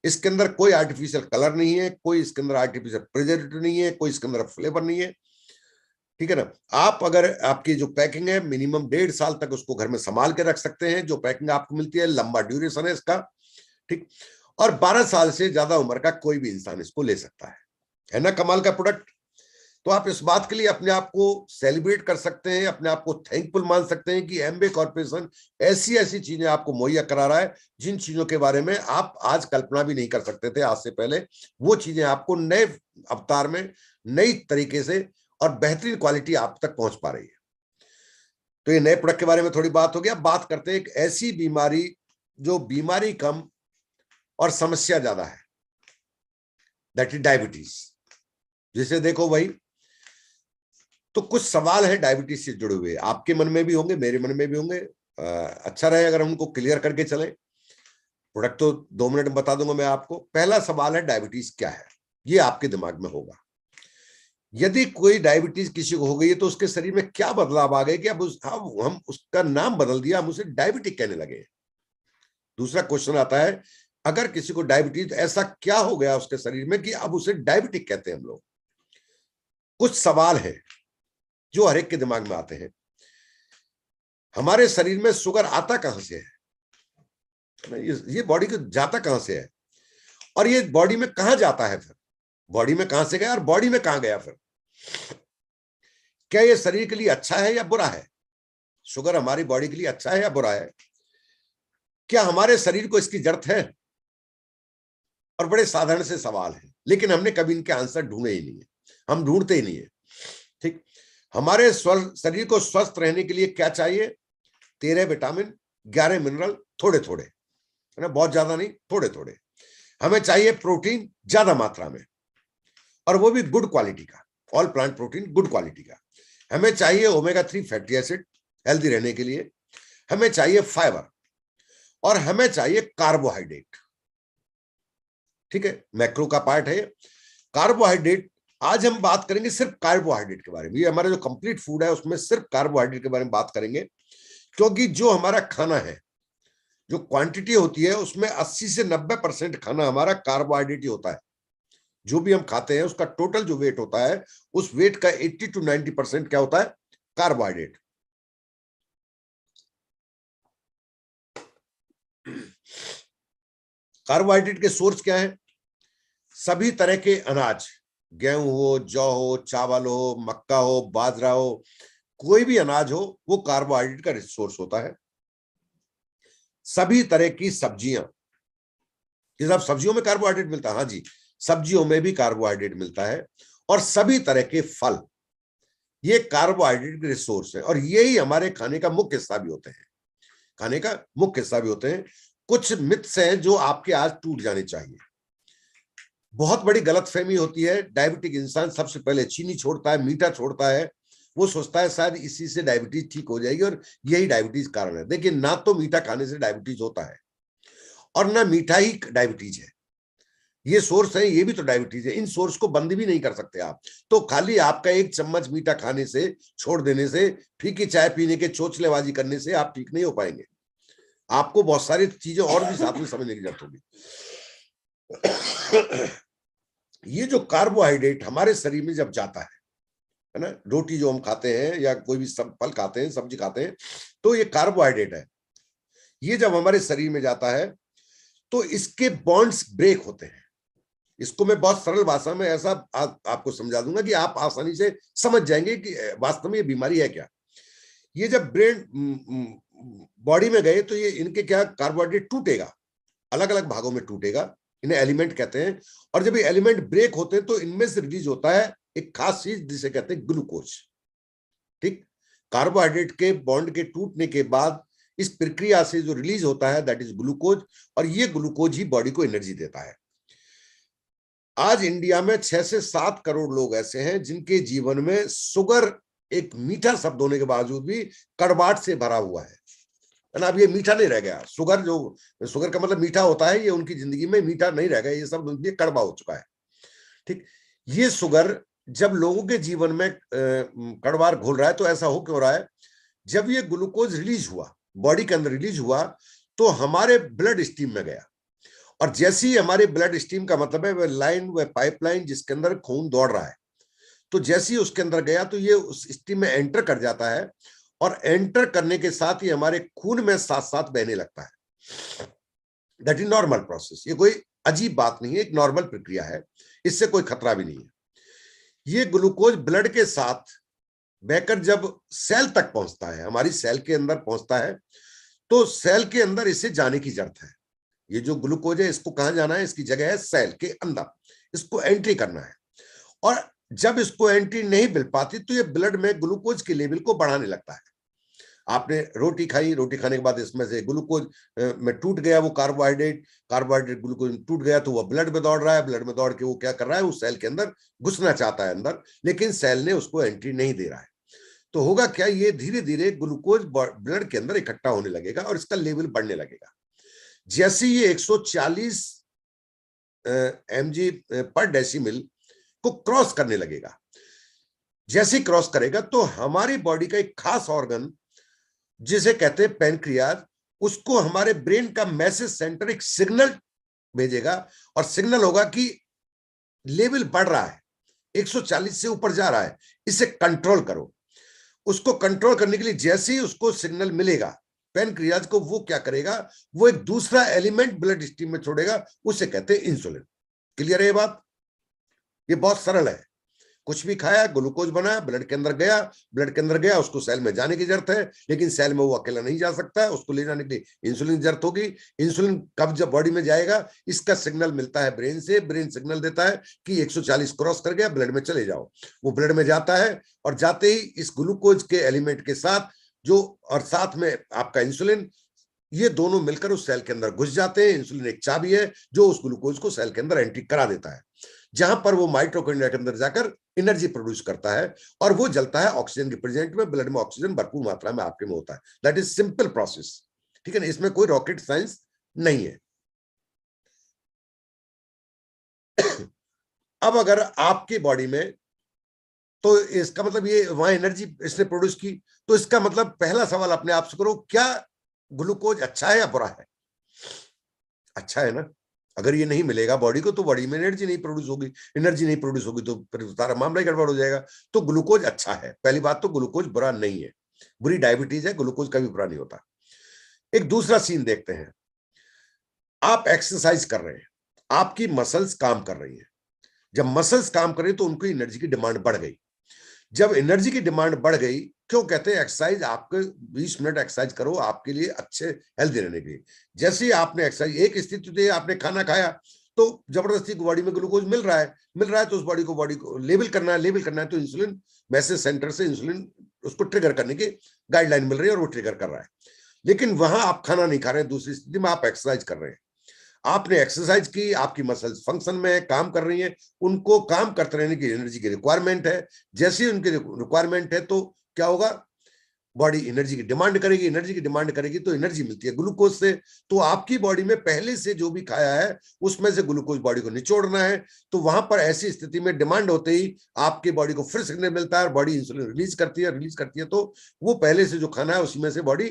इसके अंदर कोई आर्टिफिशियल कलर नहीं है, कोई इसके अंदर आर्टिफिशियल प्रिजर्वेटिव नहीं है, कोई इसके अंदर फ्लेवर नहीं है, ठीक है ना। आप अगर आपकी जो पैकिंग है मिनिमम 1.5 साल तक उसको घर में संभाल के रख सकते हैं। जो पैकिंग आपको मिलती है लंबा ड्यूरेशन है इसका, ठीक। और 12 साल से ज्यादा उम्र का कोई भी इंसान इसको ले सकता है ना, कमाल का प्रोडक्ट। तो आप इस बात के लिए अपने आप को सेलिब्रेट कर सकते हैं, अपने आप को थैंकफुल मान सकते हैं कि एमबे कॉर्पोरेशन ऐसी ऐसी चीजें आपको मुहैया करा रहा है जिन चीजों के बारे में आप आज कल्पना भी नहीं कर सकते थे आज से पहले। वो चीजें आपको नए अवतार में नई तरीके से और बेहतरीन क्वालिटी आप तक पहुंच पा रही है। तो ये नए प्रोडक्ट के बारे में थोड़ी बात हो गया। बात करते हैं एक ऐसी बीमारी जो बीमारी कम और समस्या ज्यादा है, दैट इज डायबिटीज। जिसे देखो भाई, तो कुछ सवाल है डायबिटीज से जुड़े हुए, आपके मन में भी होंगे, मेरे मन में भी होंगे। अच्छा रहे अगर हम उनको क्लियर करके चले। प्रोडक्ट तो 2 मिनट में बता दूंगा मैं आपको। पहला सवाल है डायबिटीज क्या है, ये आपके दिमाग में होगा। यदि कोई डायबिटीज किसी को हो गई है तो उसके शरीर में क्या बदलाव आ गए कि अब हम उसका नाम बदल दिया, हम उसे डायबिटिक कहने लगे। दूसरा क्वेश्चन आता है, अगर किसी को डायबिटीज, ऐसा क्या हो गया उसके शरीर में कि अब उसे डायबिटिक कहते हैं हम लोग। कुछ सवाल है जो हर एक के दिमाग में आते हैं। हमारे शरीर में शुगर आता कहां से है, ये बॉडी को जाता कहां से है, और ये बॉडी में कहां जाता है, फिर बॉडी में कहां से गया और बॉडी में कहां गया। फिर क्या ये शरीर के लिए अच्छा है या बुरा है, शुगर हमारी बॉडी के लिए अच्छा है या बुरा है, क्या हमारे शरीर को इसकी जरूरत है। और बड़े साधारण से सवाल है, लेकिन हमने कभी इनके आंसर ढूंढे ही नहीं है, हम ढूंढते ही नहीं है, ठीक। हमारे शरीर को स्वस्थ रहने के लिए क्या चाहिए, 13 विटामिन, 11 मिनरल, थोड़े थोड़े, है ना, बहुत ज्यादा नहीं, थोड़े थोड़े। हमें चाहिए प्रोटीन ज्यादा मात्रा में, और वो भी गुड क्वालिटी का, all plant protein good quality का। हमें चाहिए ओमेगा 3 फैटी एसिड हेल्दी रहने के लिए, हमें चाहिए फाइबर, और हमें चाहिए कार्बोहाइड्रेट, ठीक है, मैक्रो का पार्ट है कार्बोहाइड्रेट। आज हम बात करेंगे सिर्फ कार्बोहाइड्रेट के बारे में। ये हमारा जो कंप्लीट फूड है उसमें सिर्फ कार्बोहाइड्रेट के बारे में बात करेंगे, क्योंकि जो हमारा खाना है, जो क्वांटिटी होती है उसमें 80 से 90% खाना हमारा कार्बोहाइड्रेट ही होता है। जो भी हम खाते हैं उसका टोटल जो वेट होता है, उस वेट का 80 to 90% क्या होता है, कार्बोहाइड्रेट। कार्बोहाइड्रेट के सोर्स क्या है, सभी तरह के अनाज, गेहूं हो, जौ हो, चावल हो, मक्का हो, बाजरा हो, कोई भी अनाज हो, वो कार्बोहाइड्रेट का रिसोर्स होता है। सभी तरह की सब्जियां, कि साहब सब्जियों में कार्बोहाइड्रेट मिलता है, हाँ जी, सब्जियों में भी कार्बोहाइड्रेट मिलता है। और सभी तरह के फल, ये कार्बोहाइड्रेट के रिसोर्स है, और यही हमारे खाने का मुख्य हिस्सा भी होते हैं, खाने का मुख्य हिस्सा भी होते हैं। कुछ मिथ्स हैं जो आपके आज टूट जाने चाहिए। बहुत बड़ी गलतफहमी होती है, डायबिटिक इंसान सबसे पहले चीनी छोड़ता है, मीठा छोड़ता है, वो सोचता है शायद इसी से डायबिटीज ठीक हो जाएगी, और यही डायबिटीज कारण है। देखिए, ना तो मीठा खाने से डायबिटीज होता है, और ना मीठा ही डायबिटीज है। ये सोर्स है, ये भी तो डायबिटीज है, इन सोर्स को बंद भी नहीं कर सकते आप। तो खाली आपका एक चम्मच मीठा खाने से, छोड़ देने से, फीकी चाय पीने के चोचलेबाजी करने से आप ठीक नहीं हो पाएंगे। आपको बहुत सारी चीजें और भी साथ में समझने की जरूरत होगी। ये जो कार्बोहाइड्रेट हमारे शरीर में जब जाता है ना, रोटी जो हम खाते हैं या कोई भी सब फल खाते हैं, सब्जी खाते हैं, तो ये कार्बोहाइड्रेट है। ये जब हमारे शरीर में जाता है तो इसके बॉन्ड्स ब्रेक होते हैं। इसको मैं बहुत सरल भाषा में ऐसा आपको समझा दूंगा कि आप आसानी से समझ जाएंगे कि वास्तव में ये बीमारी है क्या। ये जब ब्रेन बॉडी में गए तो ये इनके क्या, कार्बोहाइड्रेट टूटेगा, अलग अलग भागों में टूटेगा, इन्हें एलिमेंट कहते हैं। और जब ये एलिमेंट ब्रेक होते हैं तो इनमें से रिलीज होता है एक खास चीज जिसे कहते हैं ग्लूकोज। ठीक, कार्बोहाइड्रेट के बॉन्ड के टूटने के बाद इस प्रक्रिया से जो रिलीज होता है दैट इज ग्लूकोज, और ये ग्लूकोज ही बॉडी को एनर्जी देता है। आज इंडिया में 6 से 7 करोड़ लोग ऐसे हैं जिनके जीवन में शुगर एक मीठा शब्द होने के बावजूद भी कड़वाहट से भरा हुआ है ना। अब ये मीठा नहीं रह गया, शुगर जो, शुगर का मतलब मीठा होता है, ये उनकी जिंदगी में मीठा नहीं रह गया, ये सब उनके लिए कड़वा हो चुका है। ठीक, ये शुगर जब लोगों के जीवन में कड़वार घोल रहा है तो ऐसा हो क्यों रहा है, जब ये ग्लूकोज रिलीज हुआ, बॉडी के अंदर रिलीज हुआ, तो हमारे ब्लड स्ट्रीम में गया। और जैसे ही हमारे ब्लड स्ट्रीम का मतलब है वह लाइन, वह पाइपलाइन जिसके अंदर खून दौड़ रहा है, तो जैसे ही उसके अंदर गया तो ये उस स्ट्रीम में एंटर कर जाता है, और एंटर करने के साथ ही हमारे खून में साथ साथ बहने लगता है। दैट इज नॉर्मल प्रोसेस, ये कोई अजीब बात नहीं है, एक नॉर्मल प्रक्रिया है, इससे कोई खतरा भी नहीं है। ये ग्लूकोज ब्लड के साथ बहकर जब सेल तक पहुंचता है, हमारी सेल के अंदर पहुंचता है, तो सेल के अंदर इसे जाने की जरूरत है। ये जो ग्लूकोज है इसको कहां जाना है, इसकी जगह है सेल के अंदर, इसको एंट्री करना है। और जब इसको एंट्री नहीं मिल पाती तो ये ब्लड में ग्लूकोज के लेवल को बढ़ाने लगता है। आपने रोटी खाई, रोटी खाने के बाद इसमें से ग्लूकोज में टूट गया वो कार्बोहाइड्रेट, कार्बोहाइड्रेट ग्लूकोज टूट गया तो वो ब्लड में दौड़ रहा है, ब्लड में दौड़ के वो क्या कर रहा है, वो सेल के अंदर घुसना चाहता है अंदर, लेकिन सेल ने उसको एंट्री नहीं दे रहा है। तो होगा क्या, ये धीरे धीरे ग्लूकोज ब्लड के अंदर इकट्ठा होने लगेगा और इसका लेवल बढ़ने लगेगा। जैसे ये 140 mg पर डेसिमल को क्रॉस करने लगेगा, जैसे क्रॉस करेगा तो हमारी बॉडी का एक खास ऑर्गन जिसे कहते हैं पैनक्रियाज, उसको हमारे ब्रेन का मैसेज सेंटर एक सिग्नल भेजेगा, और सिग्नल होगा कि लेवल बढ़ रहा है, 140 से ऊपर जा रहा है, इसे कंट्रोल करो। उसको कंट्रोल करने के लिए जैसे ही उसको सिग्नल मिलेगा पैनक्रियाज को, वो क्या करेगा, वो एक दूसरा एलिमेंट ब्लड स्ट्रीम में छोड़ेगा, उसे कहते हैं इंसुलिन। क्लियर है ये बात? ये बहुत सरल है। कुछ भी खाया, ग्लूकोज बनाया, ब्लड के अंदर गया, ब्लड के अंदर गया, उसको सेल में जाने की जरूरत है, लेकिन सेल में वो अकेला नहीं जा सकता है, उसको ले जाने के लिए इंसुलिन की जरूरत होगी। इंसुलिन कब जब बॉडी में जाएगा, इसका सिग्नल मिलता है ब्रेन से, ब्रेन सिग्नल देता है कि 140 क्रॉस कर गया, ब्लड में चले जाओ। वो ब्लड में जाता है, और जाते ही इस ग्लूकोज के एलिमेंट के साथ जो, और साथ में आपका इंसुलिन, ये दोनों मिलकर उस सेल के अंदर घुस जाते हैं। इंसुलिन एक चाबी है जो उस ग्लूकोज को सेल के अंदर एंट्री करा देता है, जहां पर वो माइटोकॉन्ड्रिया के अंदर जाकर एनर्जी प्रोड्यूस करता है, और वो जलता है ऑक्सीजन के प्रेजेंट में। ब्लड में ऑक्सीजन भरपूर मात्रा में आपके में होता है। दैट इज सिंपल प्रोसेस, ठीक है ना, इसमें कोई रॉकेट साइंस नहीं है। अब अगर आपकी बॉडी में, तो इसका मतलब ये वहां एनर्जी इसने प्रोड्यूस की, तो इसका मतलब पहला सवाल अपने आप से करो, क्या ग्लूकोज अच्छा है या बुरा है? अच्छा है ना। अगर ये नहीं मिलेगा बॉडी को तो बॉडी में एनर्जी नहीं प्रोड्यूस होगी, एनर्जी नहीं प्रोड्यूस होगी तो फिर सारा मामला ही गड़बड़ हो जाएगा। तो ग्लूकोज अच्छा है, पहली बात तो ग्लूकोज बुरा नहीं है। बुरी डायबिटीज है, ग्लूकोज कभी बुरा नहीं होता। एक दूसरा सीन देखते हैं। आप एक्सरसाइज कर रहे हैं, आपकी मसल्स काम कर रही हैं, जब मसल्स काम करें तो उनको एनर्जी की डिमांड बढ़ गई। जब एनर्जी की डिमांड बढ़ गई, क्यों कहते हैं एक्सरसाइज, आपके 20 मिनट एक्सरसाइज करो आपके लिए अच्छे हेल्दी रहने के लिए। जैसे ही आपने एक्सरसाइज, एक स्थिति थी आपने खाना खाया तो जबरदस्ती बॉडी में ग्लूकोज मिल रहा है तो उस बॉडी को लेबल करना है तो इंसुलिन मैसेज सेंटर से इंसुलिन उसको ट्रिगर करने की गाइडलाइन मिल रही है और वो ट्रिगर कर रहा है। लेकिन वहां आप खाना नहीं खा रहे हैं, दूसरी स्थिति में आप एक्सरसाइज कर रहे हैं, आपने एक्सरसाइज की, आपकी मसल्स फंक्शन में काम कर रही हैं, उनको काम करते रहने की एनर्जी की रिक्वायरमेंट है। जैसे ही उनकी रिक्वायरमेंट है तो क्या होगा, बॉडी एनर्जी की डिमांड करेगी, एनर्जी की डिमांड करेगी तो एनर्जी मिलती है ग्लूकोज से। तो आपकी बॉडी में पहले से जो भी खाया है उसमें से ग्लूकोज बॉडी को निचोड़ना है, तो वहां पर ऐसी स्थिति में डिमांड होते ही आपकी बॉडी को फिर सिग्नल मिलता है और बॉडी इंसुलिन रिलीज करती है तो वो पहले से जो खाना है उसी में से बॉडी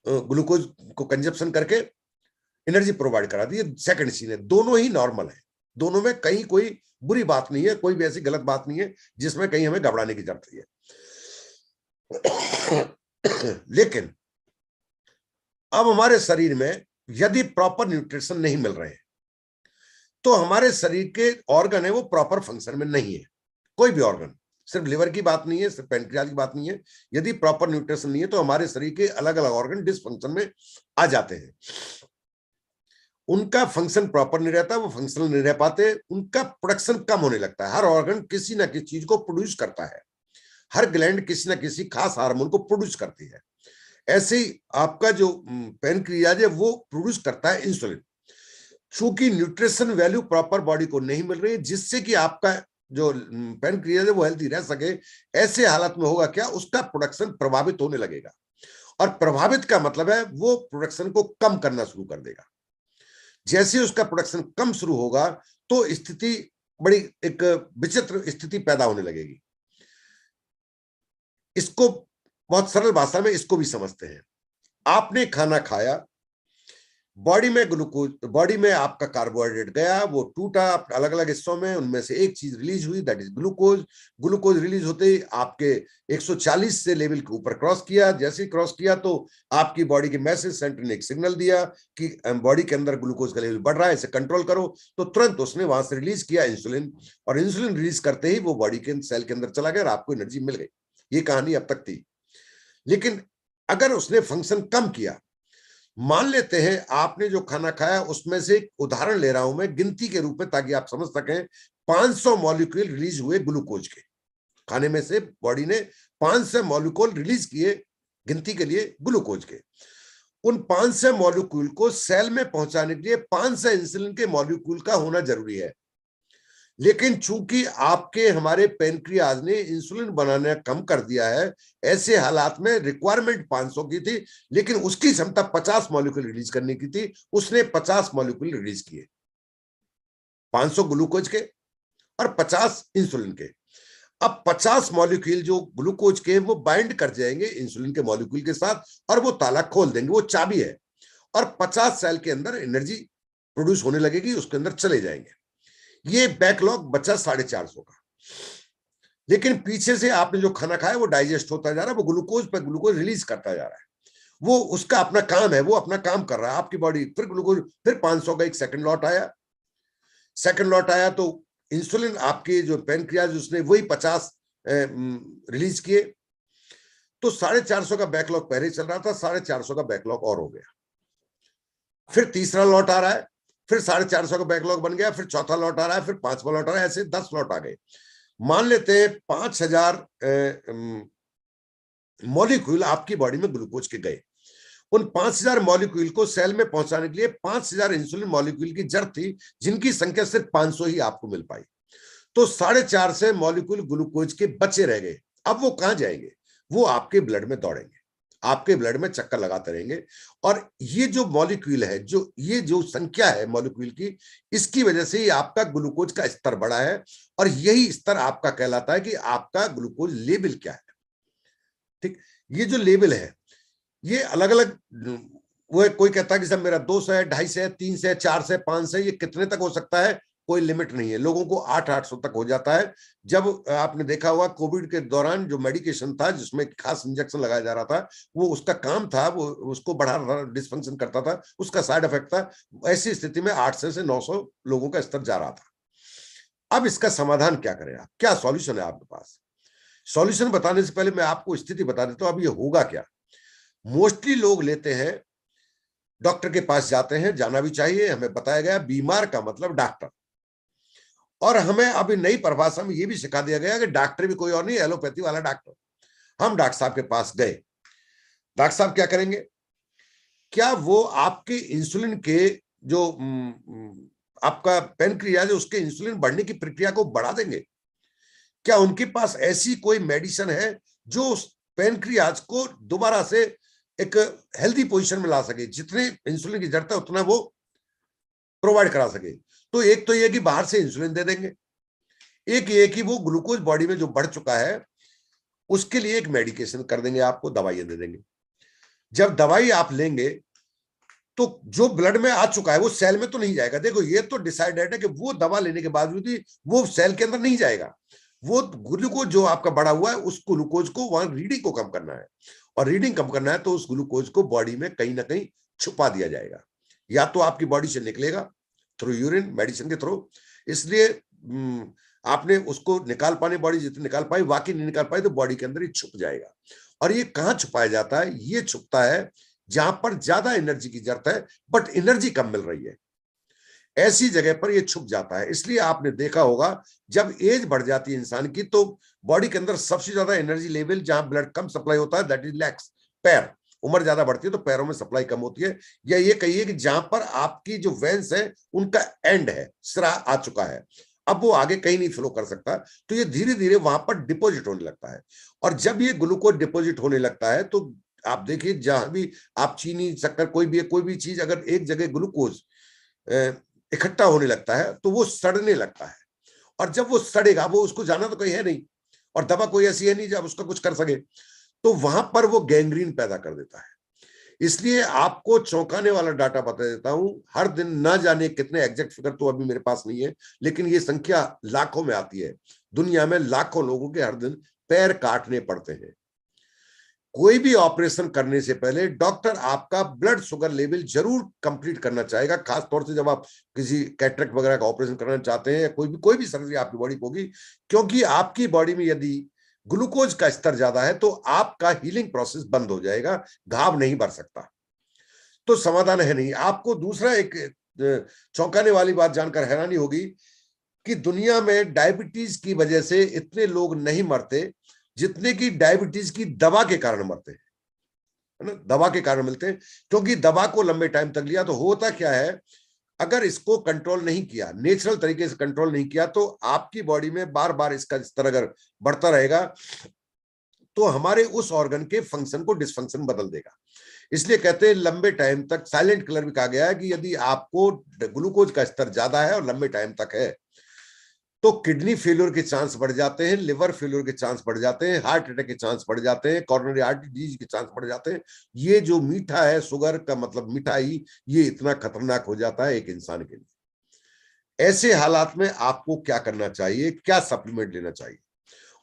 ग्लूकोज को कंजप्शन करके एनर्जी प्रोवाइड करा दी। सेकंड सीन है, दोनों ही नॉर्मल है, दोनों में कहीं कोई बुरी बात नहीं है, कोई भी ऐसी गलत बात नहीं है जिसमें कहीं हमें घबराने की जरूरत है। लेकिन अब हमारे शरीर में यदि प्रॉपर न्यूट्रिशन नहीं मिल रहे हैं तो हमारे शरीर के ऑर्गन है वो प्रॉपर फंक्शन में नहीं है। कोई भी ऑर्गन, सिर्फ लिवर की बात नहीं है, सिर्फ पैंक्रियाज की बात नहीं है, यदि प्रॉपर न्यूट्रिशन नहीं है तो हमारे शरीर के अलग अलग ऑर्गन डिसफंक्शन में आ जाते हैं। उनका फंक्शन प्रॉपर नहीं रहता, वो फंक्शनल नहीं रह पाते, उनका प्रोडक्शन कम होने लगता है। हर ऑर्गन किसी ना किसी चीज को प्रोड्यूस करता है, हर ग्लैंड किसी ना किसी खास हार्मोन को प्रोड्यूस करती है। ऐसे ही आपका जो पैनक्रियाज है वो प्रोड्यूस करता है इंसुलिन। चूंकि न्यूट्रिशन वैल्यू प्रॉपर बॉडी को नहीं मिल रही है जिससे कि आपका जो पैनक्रियाज है वो हेल्थी रह सके, ऐसे हालत में होगा क्या, उसका प्रोडक्शन प्रभावित होने लगेगा। और प्रभावित का मतलब है वो प्रोडक्शन को कम करना शुरू कर देगा। जैसे उसका प्रोडक्शन कम शुरू होगा तो स्थिति बड़ी एक विचित्र स्थिति पैदा होने लगेगी। इसको बहुत सरल भाषा में इसको भी समझते हैं। आपने खाना खाया, बॉडी में ग्लूकोज, बॉडी में आपका कार्बोहाइड्रेट गया, वो टूटा अलग अलग हिस्सों में, उनमें से एक चीज रिलीज हुई, that is glucose. Glucose release होते ही आपके 140 से लेवल के ऊपर क्रॉस किया। जैसे ही क्रॉस किया तो आपकी बॉडी के मैसेज सेंटर ने एक सिग्नल दिया कि बॉडी के अंदर ग्लूकोज का लेवल बढ़ रहा है, इसे कंट्रोल करो। तो तुरंत उसने वहां से रिलीज किया इंसुलिन, और इंसुलिन रिलीज करते ही वो बॉडी के सेल के अंदर चला गया और आपको एनर्जी मिल गई। ये कहानी अब तक थी। लेकिन अगर उसने फंक्शन कम किया, मान लेते हैं आपने जो खाना खाया उसमें से एक उदाहरण ले रहा हूं मैं गिनती के रूप में ताकि आप समझ सकें, 500 मॉलिक्यूल रिलीज हुए ग्लूकोज के, खाने में से बॉडी ने 500 मॉलिक्यूल रिलीज किए गिनती के लिए ग्लूकोज के। उन 500 मॉलिक्यूल को सेल में पहुंचाने के लिए 500 इंसुलिन के मॉलिक्यूल का होना जरूरी है। लेकिन चूंकि आपके हमारे पेनक्रियाज ने इंसुलिन बनाना कम कर दिया है, ऐसे हालात में रिक्वायरमेंट 500 की थी लेकिन उसकी क्षमता 50 मॉलिक्यूल रिलीज करने की थी, उसने 50 मॉलिक्यूल रिलीज किए, 500 ग्लूकोज के और 50 इंसुलिन के। अब 50 मॉलिक्यूल जो ग्लूकोज के वो बाइंड कर जाएंगे इंसुलिन के मॉलिक्यूल के साथ और वो ताला खोल देंगे, वो चाबी है, और 50 सेल के अंदर एनर्जी प्रोड्यूस होने लगेगी, उसके अंदर चले जाएंगे। ये बैकलॉग बचा 450 का। लेकिन पीछे से आपने जो खाना खाया वो डाइजेस्ट होता जा रहा है, वो ग्लूकोज पर ग्लूकोज रिलीज करता जा रहा है, वो उसका अपना काम है, वो अपना काम कर रहा है। आपकी बॉडी फिर ग्लूकोज, फिर 500 का एक सेकंड लॉट आया तो इंसुलिन आपके जो पैनक्रियाज उसने वही 50 रिलीज किए। तो 450 का बैकलॉग पहले चल रहा था, 450 का बैकलॉग और हो गया। फिर तीसरा लॉट आ रहा है, फिर 450 का बैकलॉग बन गया, फिर चौथा लॉट आ रहा है, फिर 5वां लॉट आ रहा है, ऐसे 10 लॉट आ गए। मान लेते हैं 5000 मॉलिक्यूल आपकी बॉडी में ग्लूकोज के गए। उन 5000 मॉलिक्यूल को सेल में पहुंचाने के लिए 5000 इंसुलिन मॉलिक्यूल की जरूरत थी, जिनकी संख्या सिर्फ 500 ही आपको मिल पाई। तो 450 मॉलिक्यूल ग्लूकोज के बचे रह गए। अब वो कहां जाएंगे, वो आपके ब्लड में दौड़ेंगे, आपके ब्लड में चक्कर लगाते रहेंगे। और ये जो मॉलिक्यूल है, जो ये जो संख्या है मॉलिक्यूल की, इसकी वजह से ही आपका ग्लूकोज का स्तर बढ़ा है, और यही स्तर आपका कहलाता है कि आपका ग्लूकोज लेवल क्या है। ठीक, ये जो लेवल है ये अलग अलग, वो कोई कहता है कि सर मेरा 200 है, 250 है, 300 है, 400 है, 500 है, ये कितने तक हो सकता है, कोई लिमिट नहीं है। लोगों को 800 तक हो जाता है। जब आपने देखा हुआ कोविड के दौरान जो मेडिकेशन था जिसमें खास इंजेक्शन लगाया जा रहा था, वो उसका काम था, वो उसको बढ़ा डिसफंक्शन करता था, उसका साइड इफेक्ट था। ऐसी स्थिति में 800 से 900 लोगों का स्तर जा रहा था। अब इसका समाधान क्या करें आप, क्या सॉल्यूशन है आपके पास? सॉल्यूशन बताने से पहले मैं आपको स्थिति बता देता हूं, अब ये होगा क्या। मोस्टली लोग लेते हैं, डॉक्टर के पास जाते हैं, जाना भी चाहिए, हमें बताया गया बीमार का मतलब डॉक्टर। और हमें अभी नई परिभाषा में ये भी सिखा दिया गया कि डॉक्टर भी कोई और नहीं, एलोपैथी वाला डॉक्टर। हम डॉक्टर साहब के पास गए, डॉक्टर साहब क्या करेंगे? क्या वो आपके इंसुलिन के जो आपका पेनक्रियाज है उसके इंसुलिन बढ़ने की प्रक्रिया को बढ़ा देंगे? क्या उनके पास ऐसी कोई मेडिसिन है जो उस पेनक्रियाज को दोबारा से एक हेल्दी पोजीशन में ला सके, जितने इंसुलिन की जरूरत है उतना वो प्रोवाइड करा सके? तो एक तो ये कि बाहर से इंसुलिन दे देंगे, एक ये कि वो ग्लूकोज बॉडी में जो बढ़ चुका है उसके लिए एक मेडिकेशन कर देंगे, आपको दवाइयां दे देंगे। जब दवाई आप लेंगे तो जो ब्लड में आ चुका है वो सेल में तो नहीं जाएगा। देखो ये तो डिसाइडेड है कि वो दवा लेने के बावजूद भी वो सेल के अंदर नहीं जाएगा। वो ग्लूकोज जो आपका बढ़ा हुआ है उस ग्लूकोज को वहां रीडिंग को कम करना है, और रीडिंग कम करना है तो उस ग्लूकोज को बॉडी में कहीं ना कहीं छुपा दिया जाएगा, या तो आपकी बॉडी से निकलेगा थ्रू यूरिन मेडिसिन के थ्रू, इसलिए आपने उसको निकाल पाने बॉडी जितनी निकाल पाई, बाकी नहीं निकाल पाई तो बॉडी के अंदर ही छुप जाएगा। और ये कहां छुपाया जाता है? ये छुपता है जहां पर ज्यादा एनर्जी की जरूरत है बट एनर्जी कम मिल रही है, ऐसी जगह पर ये छुप जाता है। इसलिए आपने देखा होगा जब एज बढ़ जाती है इंसान की तो बॉडी के अंदर सबसे ज्यादा एनर्जी लेवल जहां ब्लड कम सप्लाई होता है दैट इज लेग्स, पैर। उम्र ज्यादा बढ़ती है तो पैरों में सप्लाई कम होती है, या ये कहिए कि जहां पर आपकी जो वेंस है उनका एंड है, सिरा आ चुका है, अब वो आगे कहीं नहीं फ्लो कर सकता, तो ये धीरे धीरे वहां पर डिपॉजिट होने लगता है। और जब ये ग्लूकोज डिपॉजिट होने लगता है तो आप देखिए जहां भी आप चीनी शक्कर कोई भी चीज अगर एक जगह ग्लूकोज इकट्ठा होने लगता है तो वो सड़ने लगता है, और जब वो सड़ेगा वो उसको जाना तो कहीं है नहीं, और दवा कोई ऐसी है नहीं जब उसका कुछ कर सके, तो वहां पर वो गैंग्रीन पैदा कर देता है। इसलिए आपको चौंकाने वाला डाटा बता देता हूं, हर दिन ना जाने कितने एग्जैक्ट फिगर तो अभी मेरे पास नहीं है, लेकिन ये संख्या लाखों में आती है। दुनिया में लाखों लोगों के हर दिन पैर काटने पड़ते हैं। कोई भी ऑपरेशन करने से पहले डॉक्टर आपका ब्लड शुगर लेवल जरूर कंप्लीट करना चाहेगा, खास तौर से जब आप किसी कैटरेक्ट वगैरह का ऑपरेशन करना चाहते हैं या कोई भी सर्जरी आपकी बॉडी को होगी, क्योंकि आपकी बॉडी में यदि ग्लूकोज का स्तर ज्यादा है तो आपका हीलिंग प्रोसेस बंद हो जाएगा, घाव नहीं बढ़ सकता। तो समाधान है नहीं। आपको दूसरा एक चौंकाने वाली बात जानकर हैरानी होगी कि दुनिया में डायबिटीज की वजह से इतने लोग नहीं मरते जितने की डायबिटीज की दवा के कारण मरते हैं, है ना, दवा के कारण मिलते हैं, क्योंकि दवा को लंबे टाइम तक लिया तो होता क्या है, अगर इसको कंट्रोल नहीं किया, नेचुरल तरीके से कंट्रोल नहीं किया, तो आपकी बॉडी में बार बार इसका स्तर अगर बढ़ता रहेगा तो हमारे उस ऑर्गन के फंक्शन को डिसफंक्शन बदल देगा। इसलिए कहते हैं लंबे टाइम तक, साइलेंट किलर भी कहा गया है कि यदि आपको ग्लूकोज का स्तर ज्यादा है और लंबे टाइम तक है तो किडनी फेल्योर के चांस बढ़ जाते हैं, लिवर फेल्योर के चांस बढ़ जाते हैं, हार्ट अटैक के चांस बढ़ जाते हैं, कॉरोनरी आर्टरी डिजीज के चांस बढ़ जाते हैं। ये जो मीठा है, शुगर का मतलब मिठाई, ये इतना खतरनाक हो जाता है एक इंसान के लिए। ऐसे हालात में आपको क्या करना चाहिए, क्या सप्लीमेंट लेना चाहिए?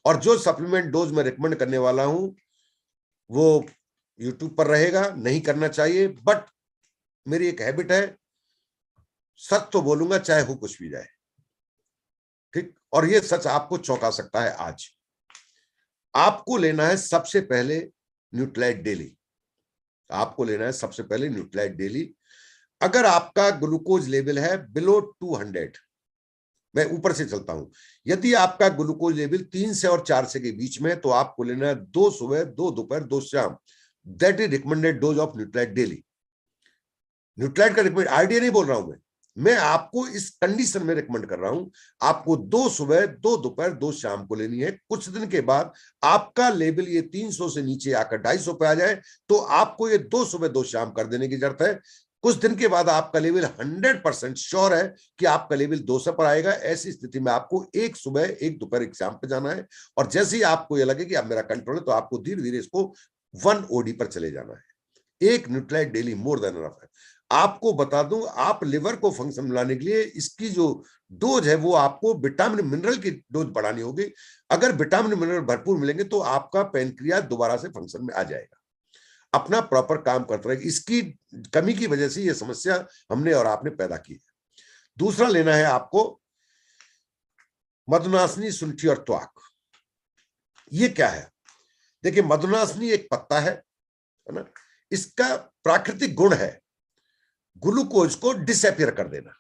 और जो सप्लीमेंट डोज मैं रिकमेंड करने वाला हूं वो यूट्यूब पर रहेगा, नहीं करना चाहिए, बट मेरी एक हैबिट है, सच तो बोलूंगा चाहे हो कुछ भी जाए, ठीक। और ये सच आपको चौंका सकता है। आज आपको लेना है सबसे पहले न्यूट्रालाइट डेली, आपको लेना है सबसे पहले न्यूट्रालाइट डेली। अगर आपका ग्लूकोज लेवल है बिलो 200, मैं ऊपर से चलता हूं, यदि आपका ग्लूकोज लेवल 3 से और 4 से के बीच में है तो आपको लेना है 2 सुबह, 2 दोपहर, 2 शाम। That is recommended dose of Nutrilite daily. Nutrilite का रिकमेंड आइडिया नहीं बोल रहा हूं मैं आपको इस कंडीशन में रिकमेंड कर रहा हूं। आपको 2 सुबह, 2 दोपहर, 2 शाम को लेनी है। कुछ दिन के बाद आपका लेवल ये 300 से नीचे आकर 250 पे आ जाए तो आपको ये 2 सुबह 2 शाम कर देने की जरूरत है। कुछ दिन के बाद आपका लेवल 100% श्योर है कि आपका लेवल 200 पर आएगा। ऐसी स्थिति में आपको 1 सुबह, 1 दोपहर, 1 शाम पे जाना है, और जैसे ही आपको यह लगे कि अब मेरा कंट्रोल है तो आपको धीरे धीरे इसको 1 ओडी पर चले जाना है। एक न्यूट्रालाइट डेली मोर देन इनफ है। आपको बता दूं, आप लिवर को फंक्शन लाने के लिए इसकी जो डोज है वो आपको विटामिन मिनरल की डोज बढ़ानी होगी। अगर विटामिन मिनरल भरपूर मिलेंगे तो आपका पेनक्रियाज दोबारा से फंक्शन में आ जाएगा, अपना प्रॉपर काम करता रहेगा। इसकी कमी की वजह से ये समस्या हमने और आपने पैदा की है। दूसरा लेना है आपको मधुनासिनी, सुंठी और त्वाक, ये क्या है? देखिए, मधुनासिनी एक पत्ता है ना, इसका प्राकृतिक गुण है ग्लूकोज को डिसअपियर कर देना।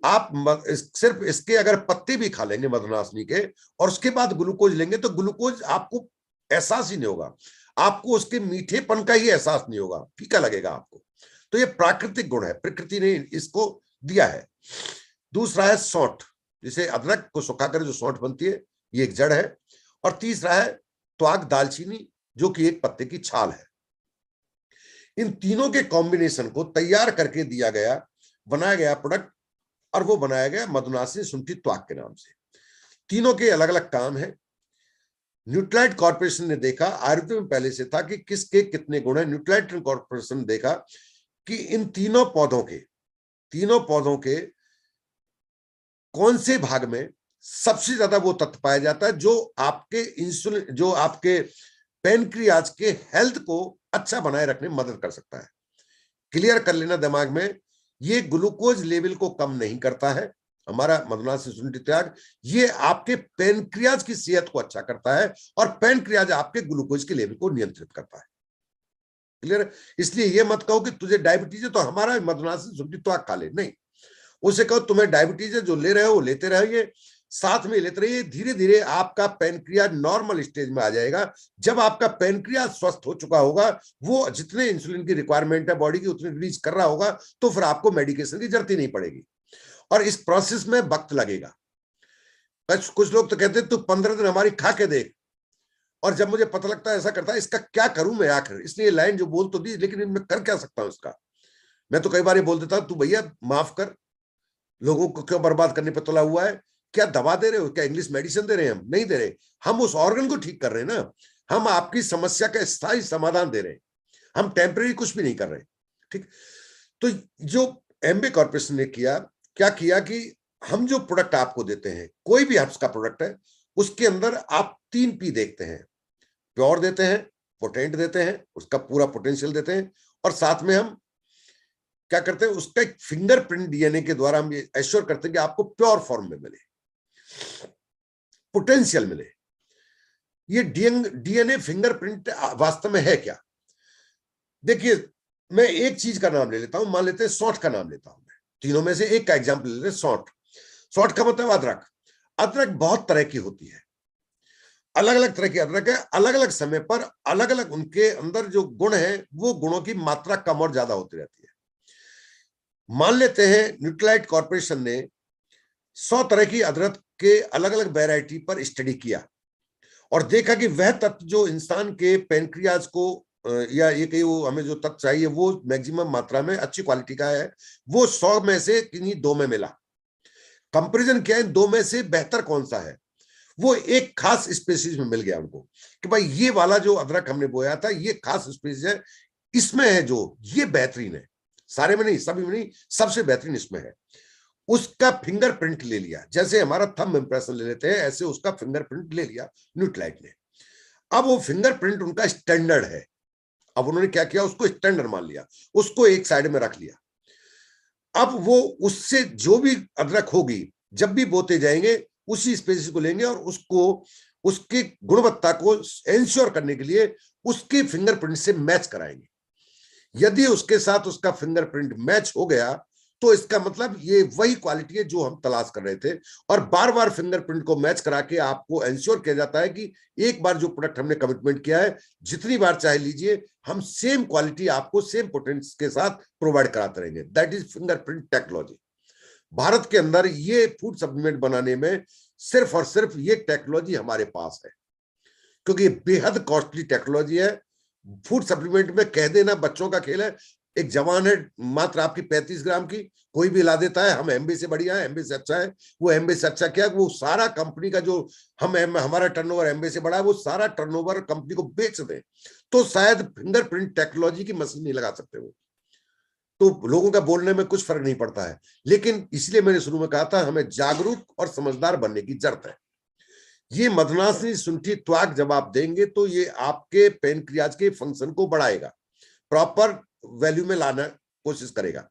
आप सिर्फ इसके अगर पत्ते भी खा लेंगे मधुनासिनी के और उसके बाद ग्लूकोज लेंगे तो ग्लूकोज आपको एहसास ही नहीं होगा, आपको उसके मीठेपन का ही एहसास नहीं होगा, फीका लगेगा आपको। तो ये प्राकृतिक गुण है, प्रकृति ने इसको दिया है। दूसरा है सौंठ, जिसे अदरक को सुखाकर जो सौंठ बनती है, ये एक जड़ है। और तीसरा है त्वाक, दालचीनी, जो कि एक पत्ते की छाल है। इन तीनों के कॉम्बिनेशन को तैयार करके दिया गया, बनाया गया प्रोडक्ट, और वो बनाया गया मधुनासिनी, सुंठी, त्वाक के नाम से। तीनों के अलग अलग काम है। न्यूट्राइट कॉर्पोरेशन ने देखा, आयुर्वेद में पहले से था कि किसके कितने गुण है। न्यूट्राइट कॉर्पोरेशन ने देखा कि इन तीनों पौधों के कौन से भाग में सबसे ज्यादा वो तत्व पाया जाता है जो आपके इंसुलिन, जो आपके पैनक्रियाज के हेल्थ को अच्छा बनाए रखने में मदद कर सकता है। क्लियर कर लेना दिमाग में, ये ग्लूकोज लेवल को कम नहीं करता है हमारा मधुनासिनी, सुंठी, त्वाक, ये आपके पैनक्रियाज की सेहत को अच्छा करता है और पैनक्रियाज आपके ग्लूकोज के लेवल को नियंत्रित करता है। क्लियर? इसलिए ये मत कहो कि तुझे डायबिटीज है तो हमारा मधुनासिनी, सुंठी, त्वाक खा ले, नहीं। उसे कहो तुम्हें डायबिटीज है, जो ले रहे हो लेते रहिए, साथ में लेते रहिए। धीरे धीरे आपका पैनक्रियाज नॉर्मल स्टेज में आ जाएगा। जब आपका पैनक्रियाज स्वस्थ हो चुका होगा, वो जितने इंसुलिन की रिक्वायरमेंट है बॉडी की उतने रिलीज कर रहा होगा, तो फिर आपको मेडिकेशन की जरूरत ही नहीं पड़ेगी। और इस प्रोसेस में वक्त लगेगा। कुछ लोग तो कहते हैं तू 15 दिन हमारी खा के देख, और जब मुझे पता लगता है ऐसा करता है, इसका क्या करूं मैं आखिर। इसलिए लाइन जो बोल तो दी, लेकिन मैं कर क्या सकता हूं इसका। मैं तो कई बार ये बोल देता हूं, तू भैया माफ कर, लोगों को क्यों बर्बाद करने पे तुला हुआ है? क्या दवा दे रहे हो? क्या इंग्लिश मेडिसिन दे रहे हैं? हम नहीं दे रहे, हम उस ऑर्गन को ठीक कर रहे हैं ना। हम आपकी समस्या का स्थायी समाधान दे रहे हैं, हम टेम्परेरी कुछ भी नहीं कर रहे। ठीक। तो जो एमबे कॉर्पोरेशन ने किया, क्या किया कि हम जो प्रोडक्ट आपको देते हैं, कोई भी हर्ब्स का प्रोडक्ट है, उसके अंदर आप 3 पी देखते हैं। प्योर देते हैं, पोटेंट देते हैं, उसका पूरा पोटेंशियल देते हैं, और साथ में हम क्या करते हैं, उसका एक फिंगरप्रिंट डीएनए के द्वारा हम ये एश्योर करते हैं कि आपको प्योर फॉर्म में मिले, पोटेंशियल मिले। ये डीएनए फिंगरप्रिंट वास्तव में है क्या? देखिए, मैं एक चीज का नाम ले लेता हूं, मान लेते हैं सौंठ का नाम लेता हूं मैं। तीनों में से एक का एग्जाम्पल ले लेते हैं, सौंठ। सौंठ का मतलब अदरक। अदरक बहुत तरह की होती है, अलग अलग तरह की अदरक है, अलग अलग समय पर अलग अलग उनके अंदर जो गुण है, वो गुणों की मात्रा कम और ज्यादा होती रहती है। मान लेते हैं न्यूट्राइट कॉर्पोरेशन ने 100 तरह की अदरक के अलग अलग वैरायटी पर स्टडी किया और देखा कि वह तत्व जो इंसान के पैनक्रियाज को या ये कहीं वो हमें जो तत्व चाहिए वो मैक्सिमम मात्रा में अच्छी क्वालिटी का है, वो 100 में से किन्हीं 2 में मिला। कंपैरिजन किया, इन 2 में से बेहतर कौन सा है? वो एक खास स्पीशीज में मिल गया उनको कि भाई ये वाला जो अदरक हमने बोया था ये खास स्पीशीज है, इसमें है जो ये बेहतरीन है, सारे में नहीं, सभी में नहीं, सबसे बेहतरीन इसमें है। उसका फिंगरप्रिंट ले लिया, जैसे हमारा थंब इंप्रेशन ले लेते हैं, ऐसे उसका फिंगरप्रिंट ले लिया न्यूट्राइट ने। अब वो फिंगरप्रिंट उनका स्टैंडर्ड है। अब उन्होंने क्या किया, उसको स्टैंडर्ड मान लिया, उसको एक साइड में रख लिया। अब वो उससे जो भी अदरक होगी, जब भी बोते जाएंगे उसी स्पीशीज को लेंगे और उसको उसकी गुणवत्ता को एंश्योर करने के लिए उसके फिंगरप्रिंट से मैच कराएंगे। यदि उसके साथ उसका फिंगरप्रिंट मैच हो गया तो इसका मतलब ये वही क्वालिटी है जो हम तलाश कर रहे थे। और बार बार फिंगरप्रिंट को मैच करा के आपको एंश्योर किया जाता है कि एक बार जो प्रोडक्ट हमने कमिटमेंट किया है, जितनी बार चाहे लीजिए, हम सेम क्वालिटी आपको सेम पोटेंस के साथ प्रोवाइड कराते रहेंगे। That is fingerprint technology. Bharat के अंदर ये फूड सप्लीमेंट बनाने में सिर्फ और सिर्फ ये टेक्नोलॉजी हमारे पास है, क्योंकि ये बेहद कॉस्टली टेक्नोलॉजी है। फूड सप्लीमेंट में कह देना बच्चों का खेल है। एक जवान है मात्र आपकी 35 ग्राम की, कोई भी ला देता है, हम एमबी से बढ़िया है, एमबी से अच्छा है। वो एमबी से अच्छा क्या, वो सारा कंपनी का जो हमारा टर्नओवर एमबी से बड़ा है, वो सारा टर्नओवर कंपनी को बेच दें तो शायद फिंगरप्रिंट टेक्नोलॉजी की मशीन नहीं लगा सकते वो। तो लोगों का बोलने में कुछ फर्क नहीं पड़ता है। लेकिन इसलिए मैंने शुरू में कहा था, हमें जागरूक और समझदार बनने की जरूरत है। ये मधुनासिनी, सुंठी, त्वाक जब आप देंगे तो ये आपके पैनक्रियाज के फंक्शन को बढ़ाएगा, प्रॉपर वैल्यू में लाना कोशिश करेगा।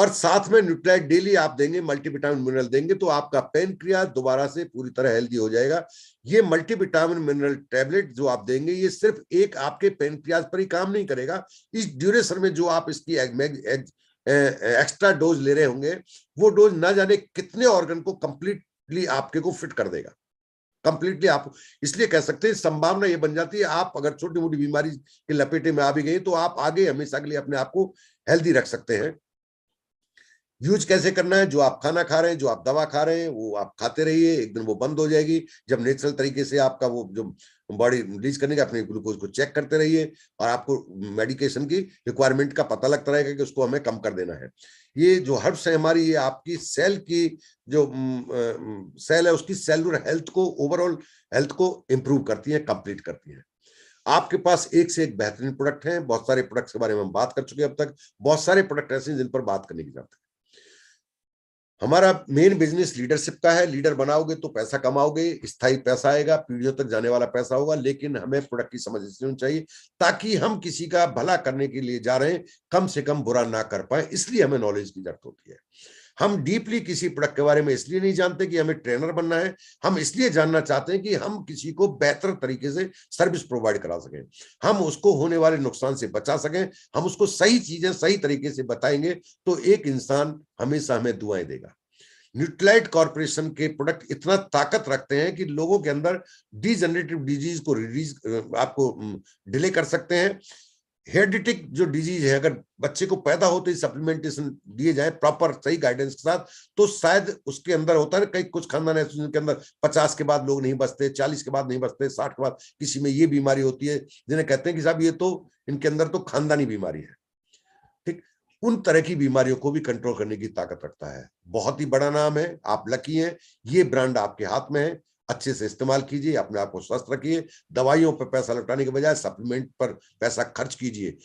और साथ में न्यूट्राइट डेली आप देंगे, मल्टीविटामिन मिनरल देंगे, तो आपका पेनक्रियाज दोबारा से पूरी तरह हेल्दी हो जाएगा। ये मल्टीविटामिन मिनरल टैबलेट जो आप देंगे, ये सिर्फ एक आपके पेनक्रियाज पर ही काम नहीं करेगा, इस ड्यूरेशन में जो आप इसकी एक्स्ट्रा डोज ले रहे होंगे, वो डोज ना जाने कितने ऑर्गन को कंप्लीटली आपके को फिट कर देगा, कंप्लीटली। आप इसलिए कह सकते हैं संभावना ये बन जाती है, आप अगर छोटी मोटी बीमारी के लपेटे में आ भी गए तो आप आगे हमेशा के लिए अपने आप को हेल्दी रख सकते हैं। यूज कैसे करना है, जो आप खाना खा रहे हैं, जो आप दवा खा रहे हैं, वो आप खाते रहिए, एक दिन वो बंद हो जाएगी। जब नेचुरल तरीके से आपका वो जो बॉडी रिलीज करने का, अपने ग्लूकोज को चेक करते रहिए, और आपको मेडिकेशन की रिक्वायरमेंट का पता लगता रहेगा कि उसको हमें कम कर देना है। ये जो हर्ब्स है हमारी, ये आपकी सेल की जो सेल है उसकी सेलुलर हेल्थ को, ओवरऑल हेल्थ को इंप्रूव करती है, कंप्लीट करती है। आपके पास एक से एक बेहतरीन प्रोडक्ट हैं, बहुत सारे प्रोडक्ट्स के बारे में हम बात कर चुके हैं अब तक, बहुत सारे प्रोडक्ट ऐसे हैं जिन पर बात करने की जरूरत है। हमारा मेन बिजनेस लीडरशिप का है। लीडर बनाओगे तो पैसा कमाओगे, स्थायी पैसा आएगा, पीढ़ियों तक जाने वाला पैसा होगा, लेकिन हमें प्रोडक्ट की समझ होनी चाहिए, ताकि हम किसी का भला करने के लिए जा रहे हैं, कम से कम बुरा ना कर पाए, इसलिए हमें नॉलेज की जरूरत होती है। हम डीपली किसी प्रोडक्ट के बारे में इसलिए नहीं जानते कि हमें ट्रेनर बनना है, हम इसलिए जानना चाहते हैं कि हम किसी को बेहतर तरीके से सर्विस प्रोवाइड करा सकें, हम उसको होने वाले नुकसान से बचा सकें, हम उसको सही चीजें सही तरीके से बताएंगे तो एक इंसान हमेशा हमें दुआएं देगा। न्यूट्राइट कॉर्पोरेशन के प्रोडक्ट इतना ताकत रखते हैं कि लोगों के अंदर डीजनरेटिव डिजीज को रिलीज आपको डिले कर सकते हैं। हेरिडिटिक जो डिजीज है, अगर बच्चे को पैदा होते ही सप्लीमेंटेशन दिए जाए प्रॉपर सही गाइडेंस के साथ, तो शायद उसके अंदर होता है कई कुछ खानदान ऐसे जिनके अंदर 50 के बाद लोग नहीं बचते, 40 के बाद नहीं बचते, 60 के बाद किसी में ये बीमारी होती है जिन्हें कहते हैं कि साहब ये तो इनके अंदर तो खानदानी बीमारी है। ठीक, उन तरह की बीमारियों को भी कंट्रोल करने की ताकत रखता है। बहुत ही बड़ा नाम है, आप लकी हैं, ये ब्रांड आपके हाथ में है, अच्छे से इस्तेमाल कीजिए, अपने आप को स्वस्थ रखिए, दवाइयों पर पैसा लौटाने के बजाय सप्लीमेंट पर पैसा खर्च कीजिए,